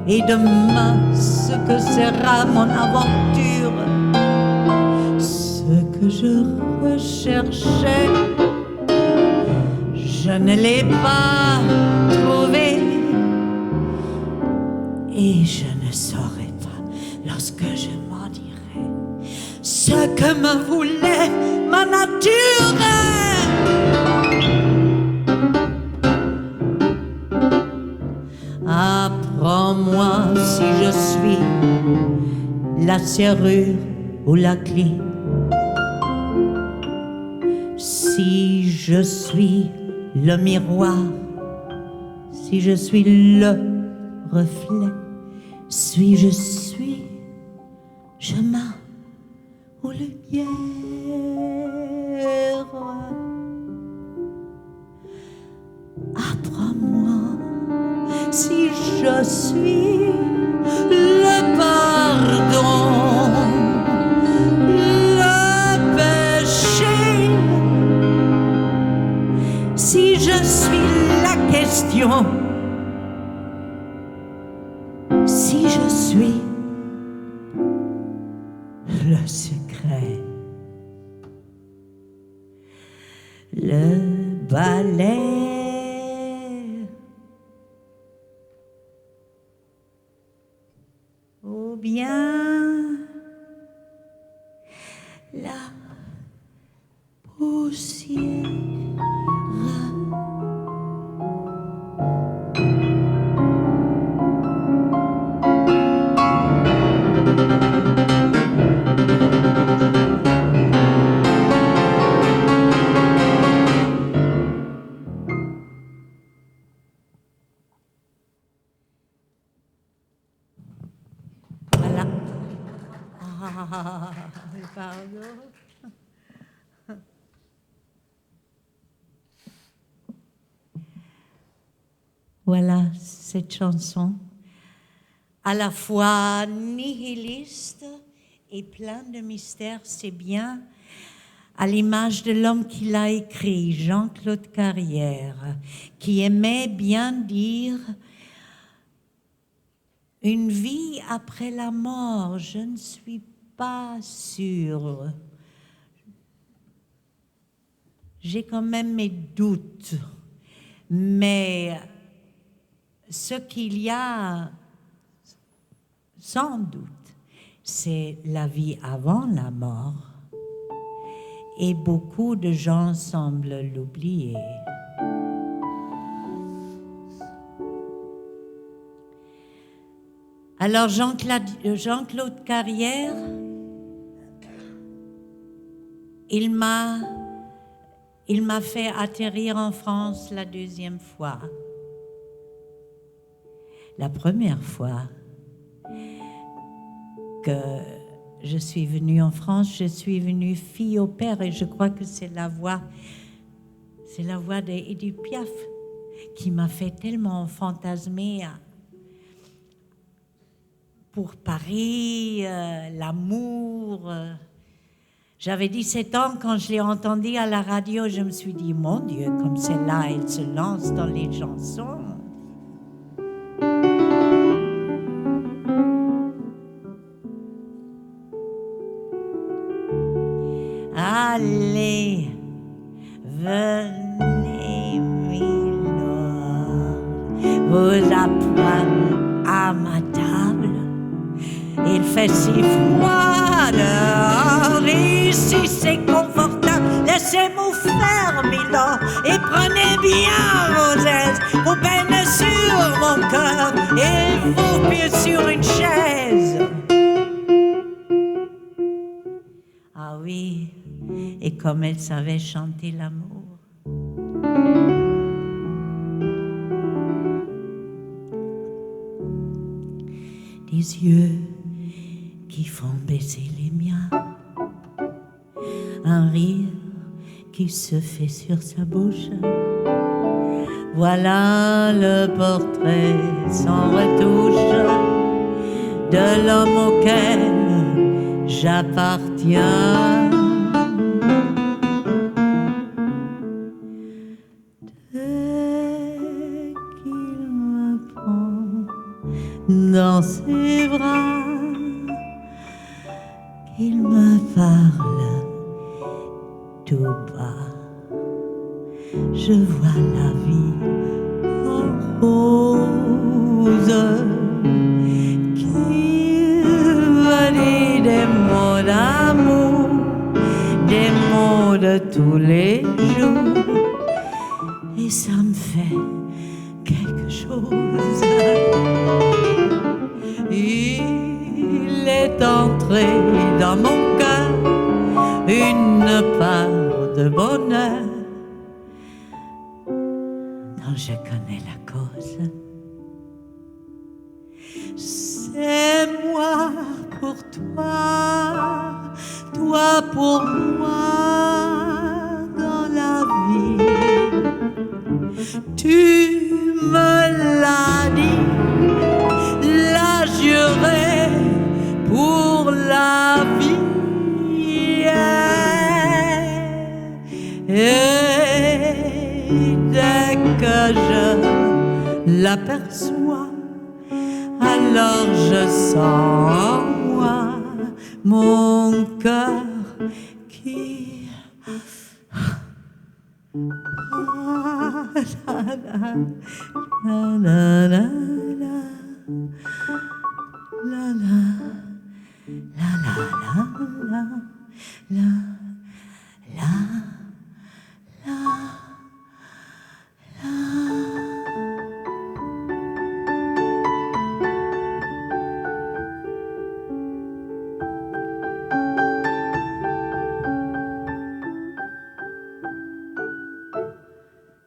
Speaker 2: Et demain, ce que sera mon aventure, ce que je recherchais, je ne l'ai pas trouvé. Et je ne saurai pas lorsque je m'en dirai ce que me voulait ma nature. Apprends-moi si je suis la serrure ou la clé, si je suis le miroir, si je suis le reflet, si je suis chemin ou lumière. Apprends-moi si je suis le pardon, le péché, si je suis la question, si je suis le secret, le balai. Ou bien la poussière. Voilà. Ah, pardon. Voilà cette chanson, à la fois nihiliste et plein de mystère. C'est bien à l'image de l'homme qui l'a écrit, Jean-Claude Carrière, qui aimait bien dire « Une vie après la mort, je ne suis pas sûre. J'ai quand même mes doutes, mais ce qu'il y a, sans doute, c'est la vie avant la mort. Et beaucoup de gens semblent l'oublier. » Alors Jean-Claude Carrière, il m'a fait atterrir en France la deuxième fois. La première fois que je suis venue en France, je suis venue fille au père, et je crois que c'est la voix d'Édith Piaf qui m'a fait tellement fantasmer pour Paris, l'amour, J'avais 17 ans quand je l'ai entendue à la radio. Je me suis dit, mon Dieu, comme celle-là, elle se lance dans les chansons. Allez, venez, milord, vous apprendre à ma table. Il fait si froid dehors, ici c'est confortable. Laissez-moi faire, milord, et prenez bien vos aises. Vos peines sur mon cœur, et vos pieds sur une chaise. Ah oui, et comme elle savait chanter l'amour. Des yeux qui font baisser les miens, un rire qui se fait sur sa bouche. Voilà le portrait sans retouche de l'homme auquel j'appartiens. Dès qu'il me prend dans ses bras, qu'il me parle tout bas, je vois la vie en rose, qu'il me dit des mots d'amour, des mots de tous les jours, et ça me fait quelque chose. Il est entré dans mon cœur une part de bonheur dont je connais la cause. C'est moi pour toi, toi pour moi dans la vie. Tu me l'as dit, la juré pour la vie. Et dès que je l'aperçois, alors je sens en moi mon cœur qui...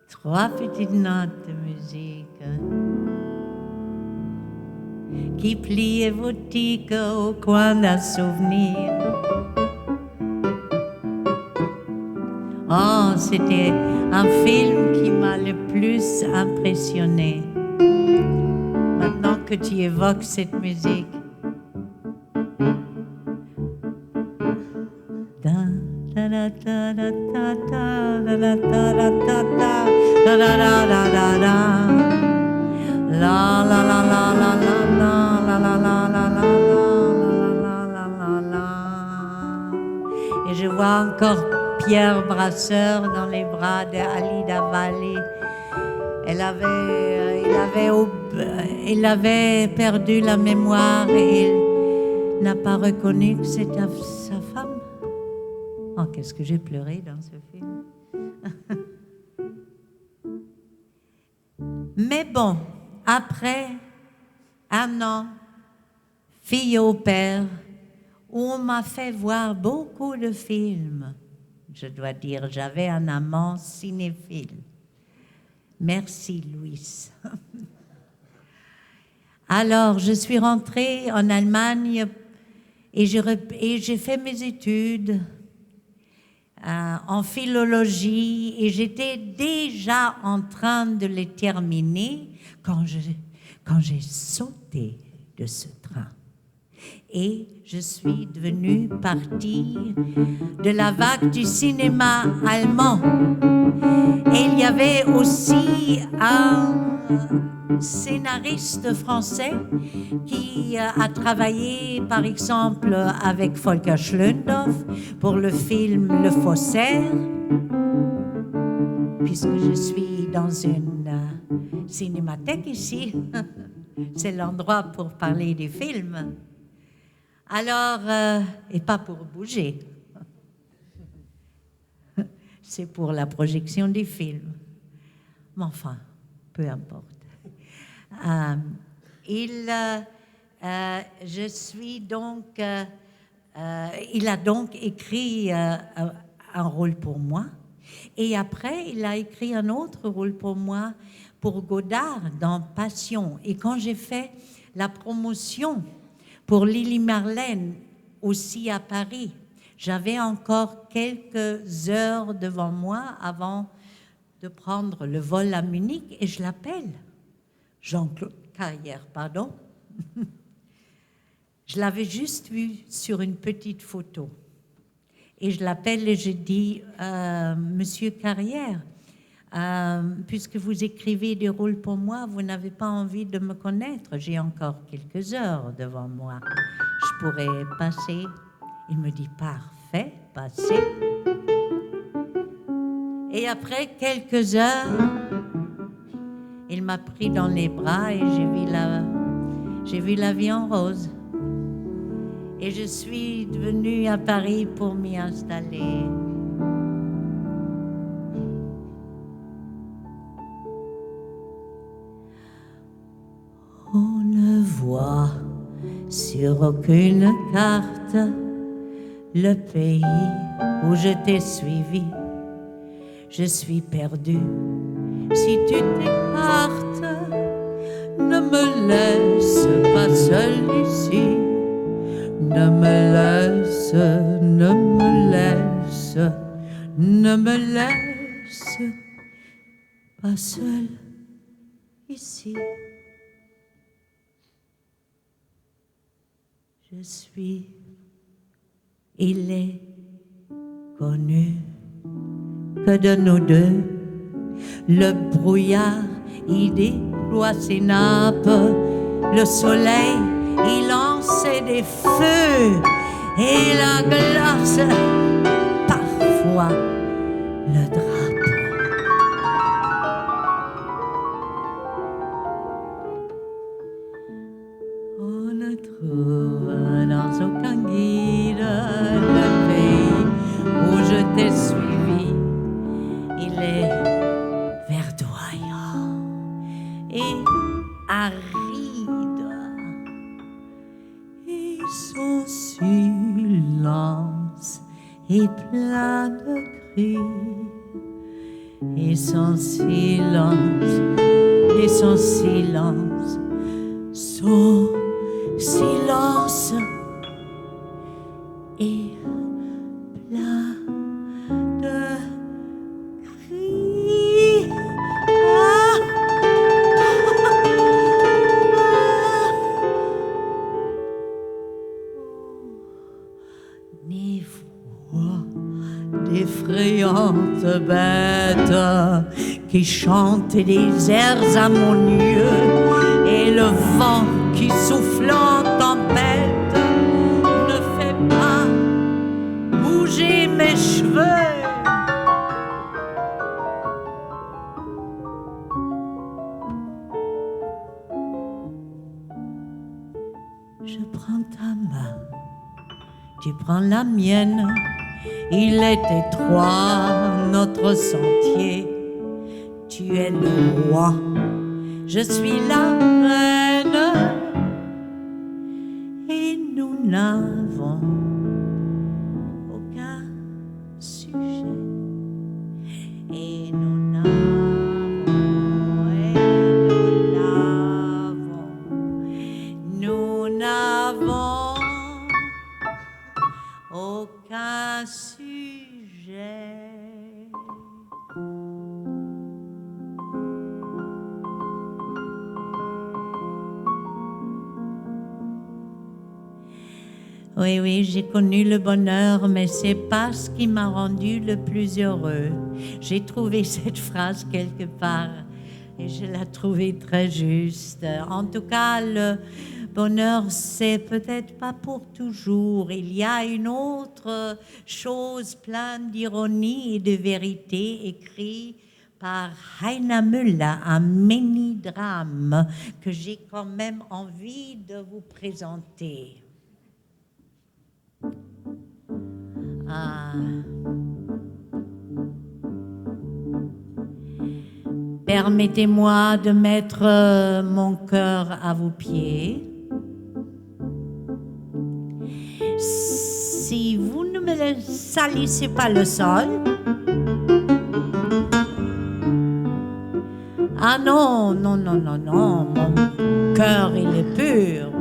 Speaker 2: Trois petites notes de musique qui plient vos tiques au coin d'un souvenir. Oh, c'était un film qui m'a le plus impressionné. Maintenant que tu évoques cette musique. Et je vois encore Pierre Brasseur dans les bras d'Alida Valli. Il avait perdu la mémoire et il n'a pas reconnu que c'était sa femme. Oh, qu'est-ce que j'ai pleuré dans ce film. Mais bon, après un an, fille au père, où on m'a fait voir beaucoup de films. Je dois dire, j'avais un amant cinéphile. Merci, Louis. Alors, je suis rentrée en Allemagne et j'ai fait mes études en philologie et j'étais déjà en train de les terminer quand j'ai sauté de ce train. Et je suis devenue partie de la vague du cinéma allemand. Et il y avait aussi un scénariste français qui a travaillé, par exemple, avec Volker Schlöndorff pour le film Le Faussaire, puisque je suis dans une cinémathèque ici. C'est l'endroit pour parler du film. Alors, et pas pour bouger. C'est pour la projection du film. Mais enfin, peu importe. Je suis donc... il a donc écrit un rôle pour moi. Et après, il a écrit un autre rôle pour moi, pour Godard, dans Passion. Et quand j'ai fait la promotion pour Lili Marlène, aussi à Paris, j'avais encore quelques heures devant moi avant de prendre le vol à Munich, et je l'appelle Jean-Claude Carrière, pardon. Je l'avais juste vu sur une petite photo. Et je l'appelle et je dis, Monsieur Carrière, puisque vous écrivez des rôles pour moi, vous n'avez pas envie de me connaître. J'ai encore quelques heures devant moi. Je pourrais passer. Il me dit, parfait, passez. Et après quelques heures, il m'a pris dans les bras et j'ai vu la vie en rose. Et je suis venue à Paris pour m'y installer. On ne voit sur aucune carte le pays où je t'ai suivi. Je suis perdue. Si tu t'écartes, ne me laisse pas seule ici. Ne me laisse, ne me laisse, ne me laisse pas seule ici. Je suis, il est connu que de nous deux, le brouillard, il déploie ses nappes, le soleil, il lançait des feux, et la glace, parfois, le drape. On ne trouve dans aucun guide le pays où je t'ai suivi. Il est verdoyant et aride. Et son silence est plein de cris. Et son silence, et son silence, son silence est plein de cris. Ni voix d'effrayantes bêtes qui chantent des airs harmonieux, et le vent qui souffle en tempête ne fait pas bouger mes cheveux. Je prends ta main, tu prends la mienne. Il est étroit notre sentier. Tu es le roi, je suis la reine, et nous n'avons aucun sujet. Et nous n'avons, nous n'avons aucun sujet. Oui, oui, j'ai connu le bonheur, mais c'est pas ce qui m'a rendu le plus heureux. J'ai trouvé cette phrase quelque part et je la trouvais très juste. En tout cas, le bonheur, c'est peut-être pas pour toujours. Il y a une autre chose pleine d'ironie et de vérité écrite par Heiner Müller, un mini-drame que j'ai quand même envie de vous présenter. Ah. Permettez-moi de mettre mon cœur à vos pieds. Si vous ne me salissez pas le sol. Ah non, non, non, non, non, mon cœur il est pur.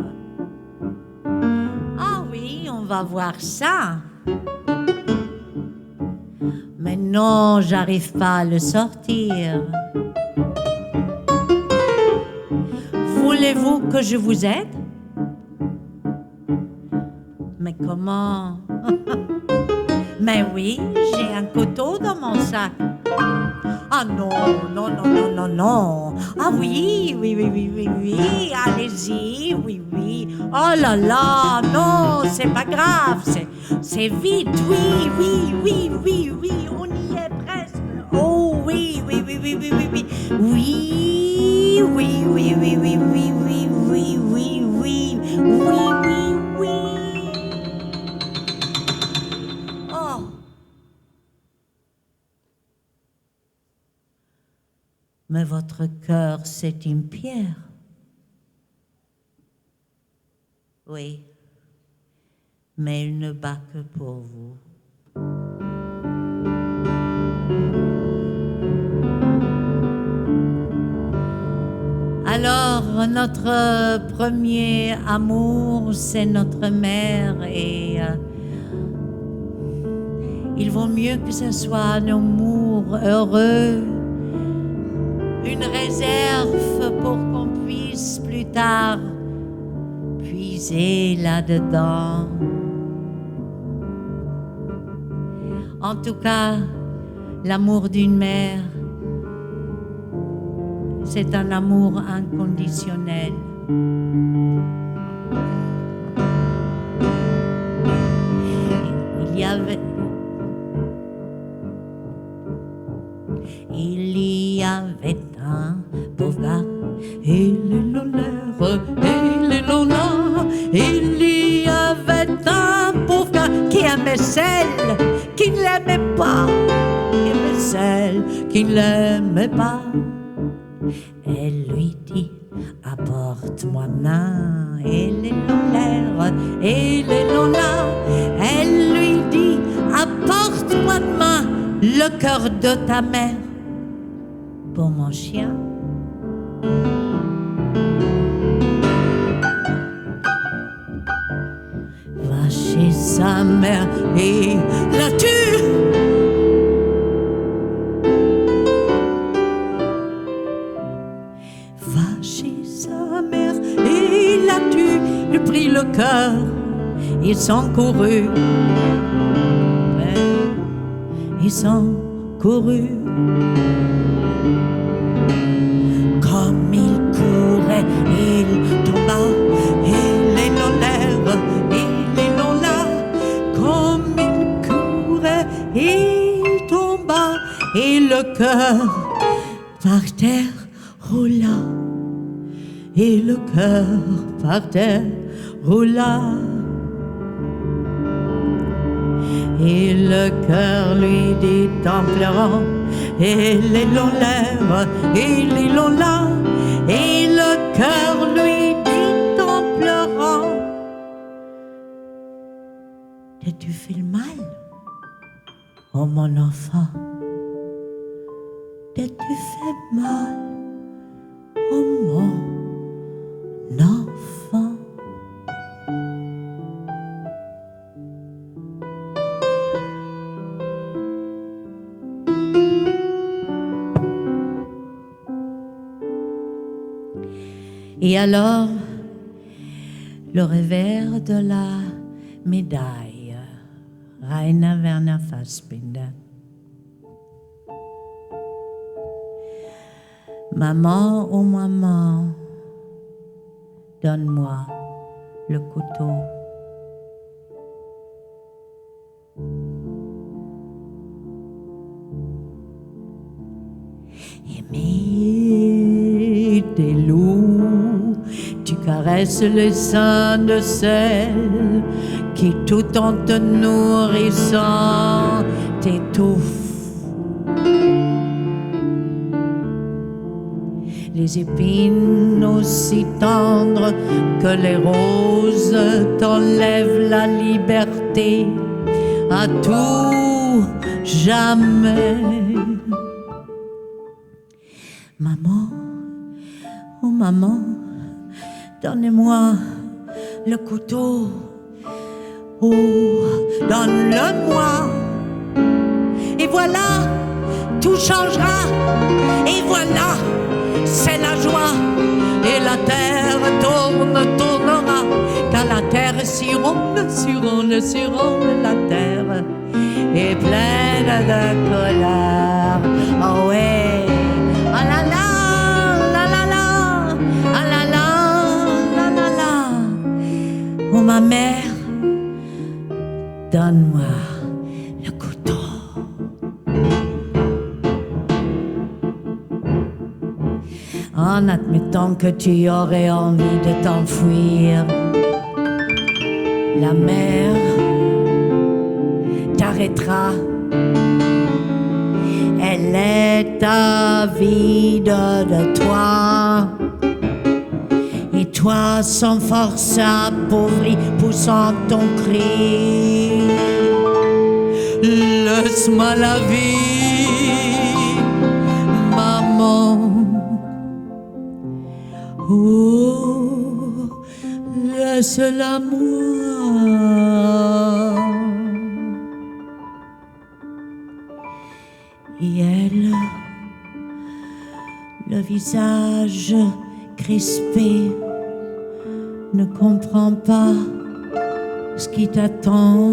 Speaker 2: Ah oui, on va voir ça. Mais non, j'arrive pas à le sortir. Voulez-vous que je vous aide? Mais comment? Mais oui, j'ai un couteau dans mon sac. Ah non, non, non, non, non, non. Ah oui, oui, oui, oui, oui, oui, allez-y, oui, oui. Oh là là, non, c'est pas grave, c'est vite, oui, oui, oui, oui, oui, on y est presque. Oh oui, oui, oui, oui, oui, oui, oui. Oui, oui, oui, oui, oui, oui, oui, oui, oui, oui, oui, oui, oui. Oh. Mais votre cœur, c'est une pierre. Oui, mais il ne bat que pour vous. Alors, notre premier amour, c'est notre mère et il vaut mieux que ce soit un amour heureux, une réserve pour qu'on puisse plus tard puiser là-dedans. En tout cas, l'amour d'une mère, c'est un amour inconditionnel. Il y avait un pauvre gars, il est l'honneur, il est l'honneur. Il y avait un pauvre gars qui aimait celle qui ne l'aimait pas, qui aimait celle qui ne l'aimait pas. Elle lui dit, apporte-moi main, il est l'honneur, il est l'honneur. Elle lui dit, apporte-moi de main le cœur de ta mère pour mon chien. Va chez sa mère et la tue. Va chez sa mère et la tue. Lui prit le cœur, ils sont courus. Ils sont courus. Comme il courait, il tomba. Il est l'honneur, il est l'honneur. Comme il courait, il tomba. Et le cœur par terre roula. Et le cœur par terre roula. Et le cœur lui dit en pleurant, il est l'honneur, il est l'honneur. Et le cœur lui dit en pleurant, t'as-tu fait le mal, oh mon enfant? T'as-tu fait mal, oh mon enfant? Et alors, le revers de la médaille, Rainer Werner Fassbinder. Maman, oh maman, donne-moi le couteau. Aimer des loups, tu caresses le sein de celle qui tout en te nourrissant t'étouffe. Les épines aussi tendres que les roses t'enlèvent la liberté à tout jamais. Maman, oh maman, donne-moi le couteau. Oh, donne-le-moi. Et voilà, tout changera. Et voilà, c'est la joie. Et la terre tournera. Car la terre s'ronde, la terre est pleine de colère. Oh ouais. Ah la la, la la la, ah la la, la la la. Oh ma mère, donne-moi le couteau. En admettant que tu aurais envie de t'enfuir, la mer t'arrêtera. Elle est avide de toi. Et toi, sans force appauvrie, poussant ton cri, laisse-moi la vie, maman. Oh, laisse-la moi. Et elle, le visage crispé, ne comprend pas ce qui t'attend,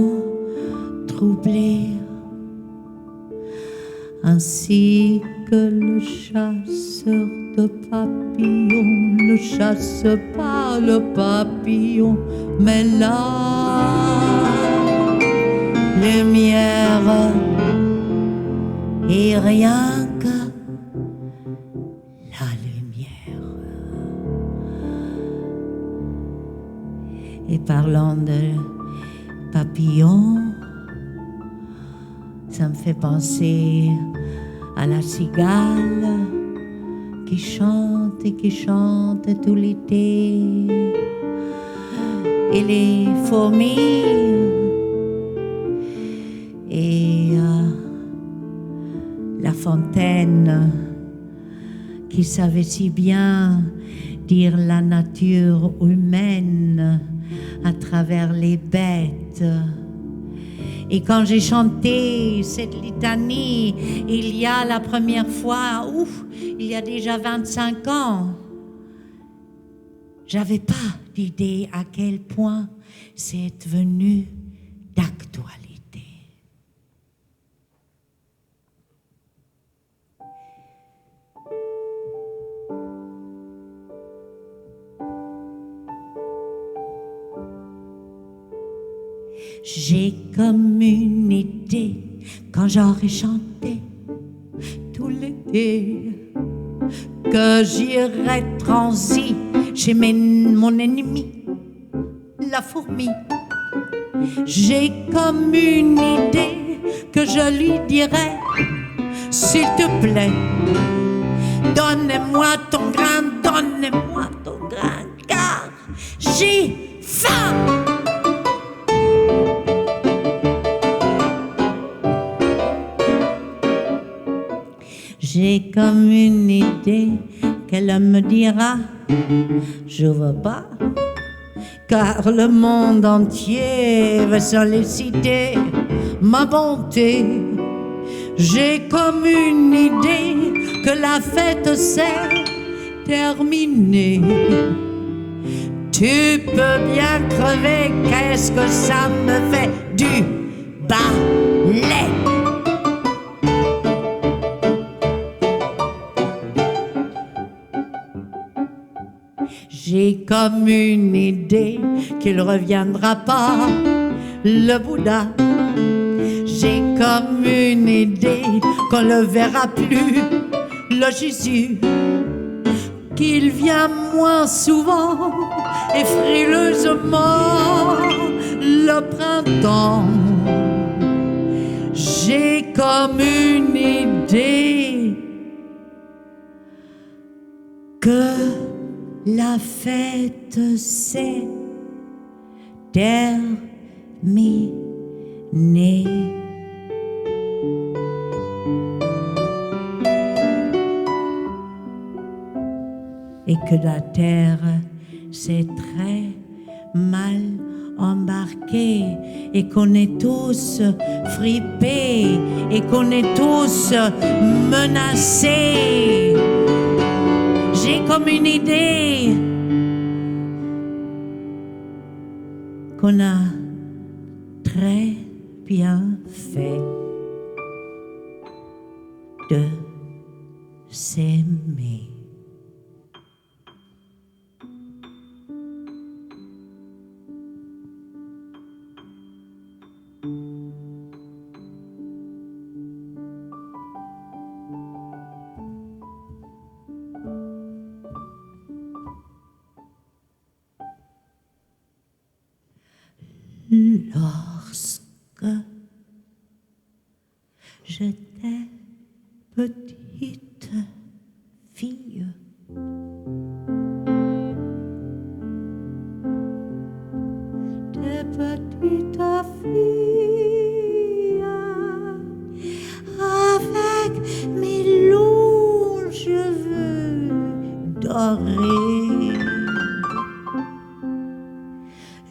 Speaker 2: troublé, ainsi que le chasseur de papillons ne chasse pas le papillon, mais la lumière. Et rien que la lumière. Et parlant de papillons, ça me fait penser à la cigale qui chante tout l'été. Et les fourmis et la fontaine qui savait si bien dire la nature humaine à travers les bêtes. Et quand j'ai chanté cette litanie, il y a la première fois, il y a déjà 25 ans, j'avais pas d'idée à quel point c'est devenu d'actualité. J'ai comme une idée quand j'aurai chanté tout l'été que j'irai transi chez mon ennemi, la fourmi. J'ai comme une idée que je lui dirai, s'il te plaît, donne-moi ton grain, car j'ai faim. J'ai comme une idée qu'elle me dira, je veux pas, car le monde entier veut solliciter ma bonté. J'ai comme une idée que la fête s'est terminée. Tu peux bien crever, qu'est-ce que ça me fait du balai. J'ai comme une idée qu'il reviendra pas, le Bouddha. J'ai comme une idée qu'on le verra plus, le Jésus. Qu'il vient moins souvent et frileusement le printemps. J'ai comme une idée que la fête s'est terminée. Et que la terre s'est très mal embarquée et qu'on est tous fripés et qu'on est tous menacés. J'ai comme une idée qu'on a très bien fait de s'aimer. Lorsque j'étais petite fille, des petites filles avec mes longs cheveux dorés.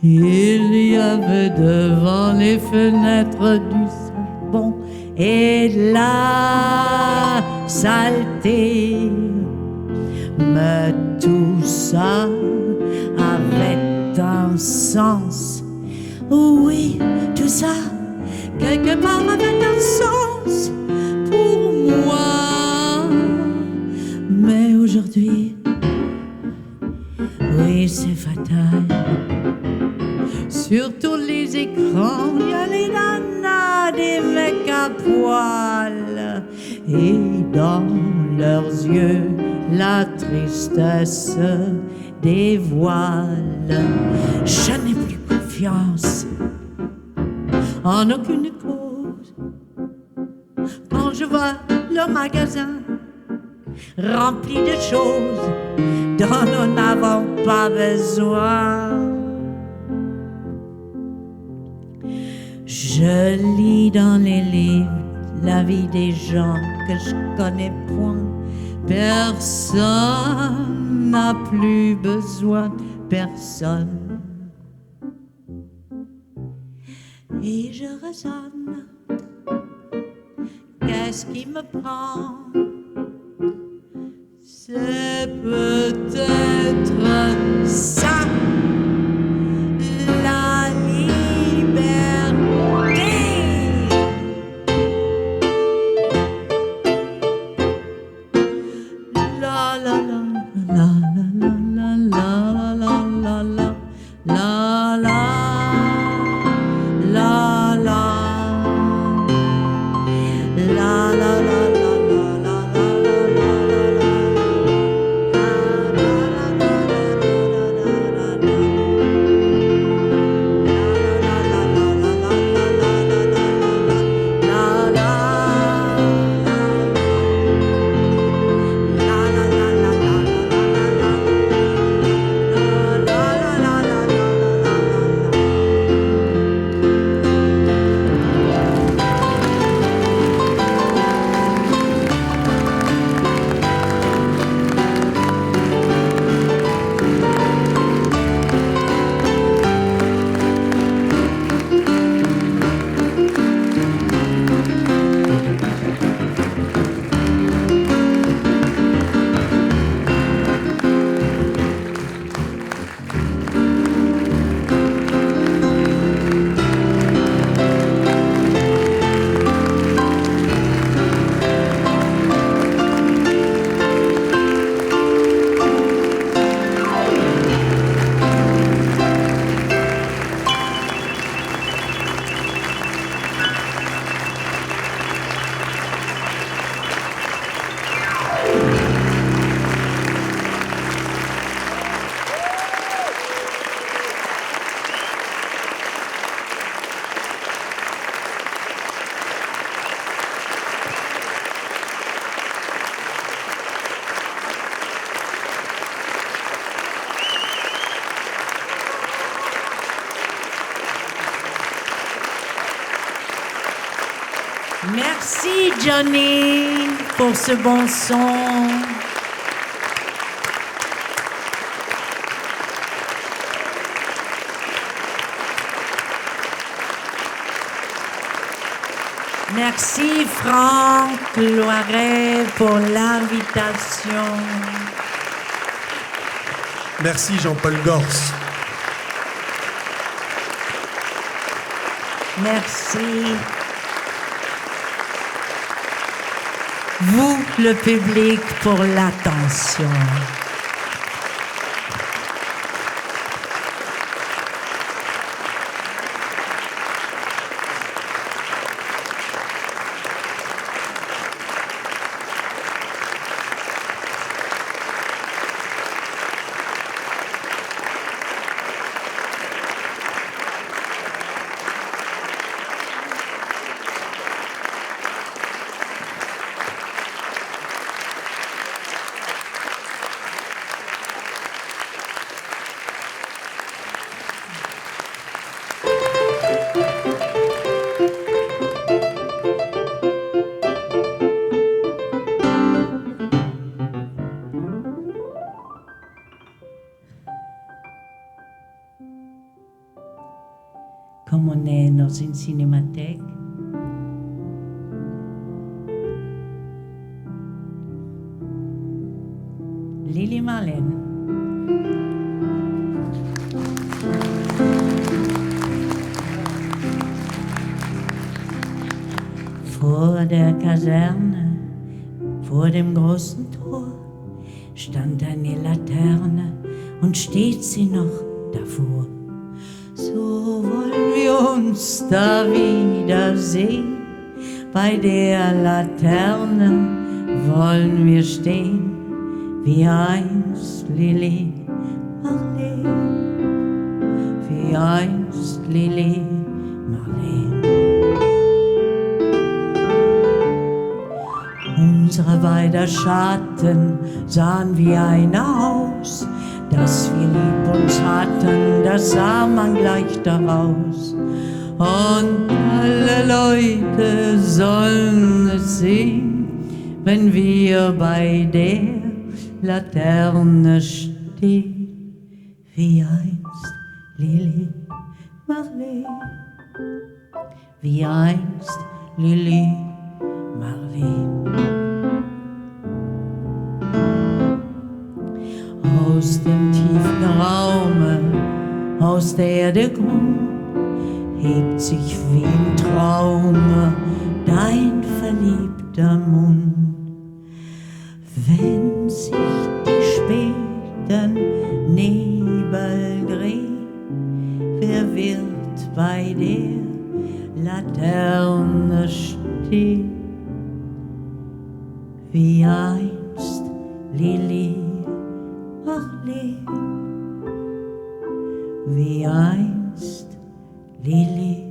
Speaker 2: Il y avait devant les fenêtres du savon et de la saleté. Mais tout ça avait un sens. Oui, tout ça, quelque part avait un sens pour moi. Mais aujourd'hui, oui, c'est fatal. Sur tous les écrans, il y a les nanas des mecs à poil. Et dans leurs yeux, la tristesse dévoile. Je n'ai plus confiance en aucune cause. Quand je vois le magasin rempli de choses dont nous n'avons pas besoin. Je lis dans les livres la vie des gens que je connais point. Personne n'a plus besoin de personne. Et je raisonne, qu'est-ce qui me prend? C'est peut-être ça, la liberté. La la la la la la la la la la la la la la la la. Merci Johnny pour ce bon son. Merci Franck Loiret pour l'invitation.
Speaker 3: Merci Jean-Paul Gors.
Speaker 2: Merci. Vous, le public, pour l'attention. Comme on est dans une cinémathèque, Lili Marlene. Vor der Kaserne, vor dem großen Tor, stand eine Laterne und steht sie noch davor. So wollen wir uns da wiedersehen, bei der Laterne wollen wir stehen, wie einst Lili Marlene, wie einst Lili Marlene. Unsere beider Schatten sahen wie einer aus, dass wir lieb uns hatten, das sah man gleich daraus. Und alle Leute sollen es sehen, wenn wir bei der Laterne stehen, wie einst Lili Marlene, wie einst Lili Marlene. Aus dem tiefen Raume, aus der Erde Grund, hebt sich wie im Traume dein verliebter Mund. Wenn sich die späten Nebel drehen, wer wird bei der Laterne stehen, wie einst Lili Marlene, wie einst Lili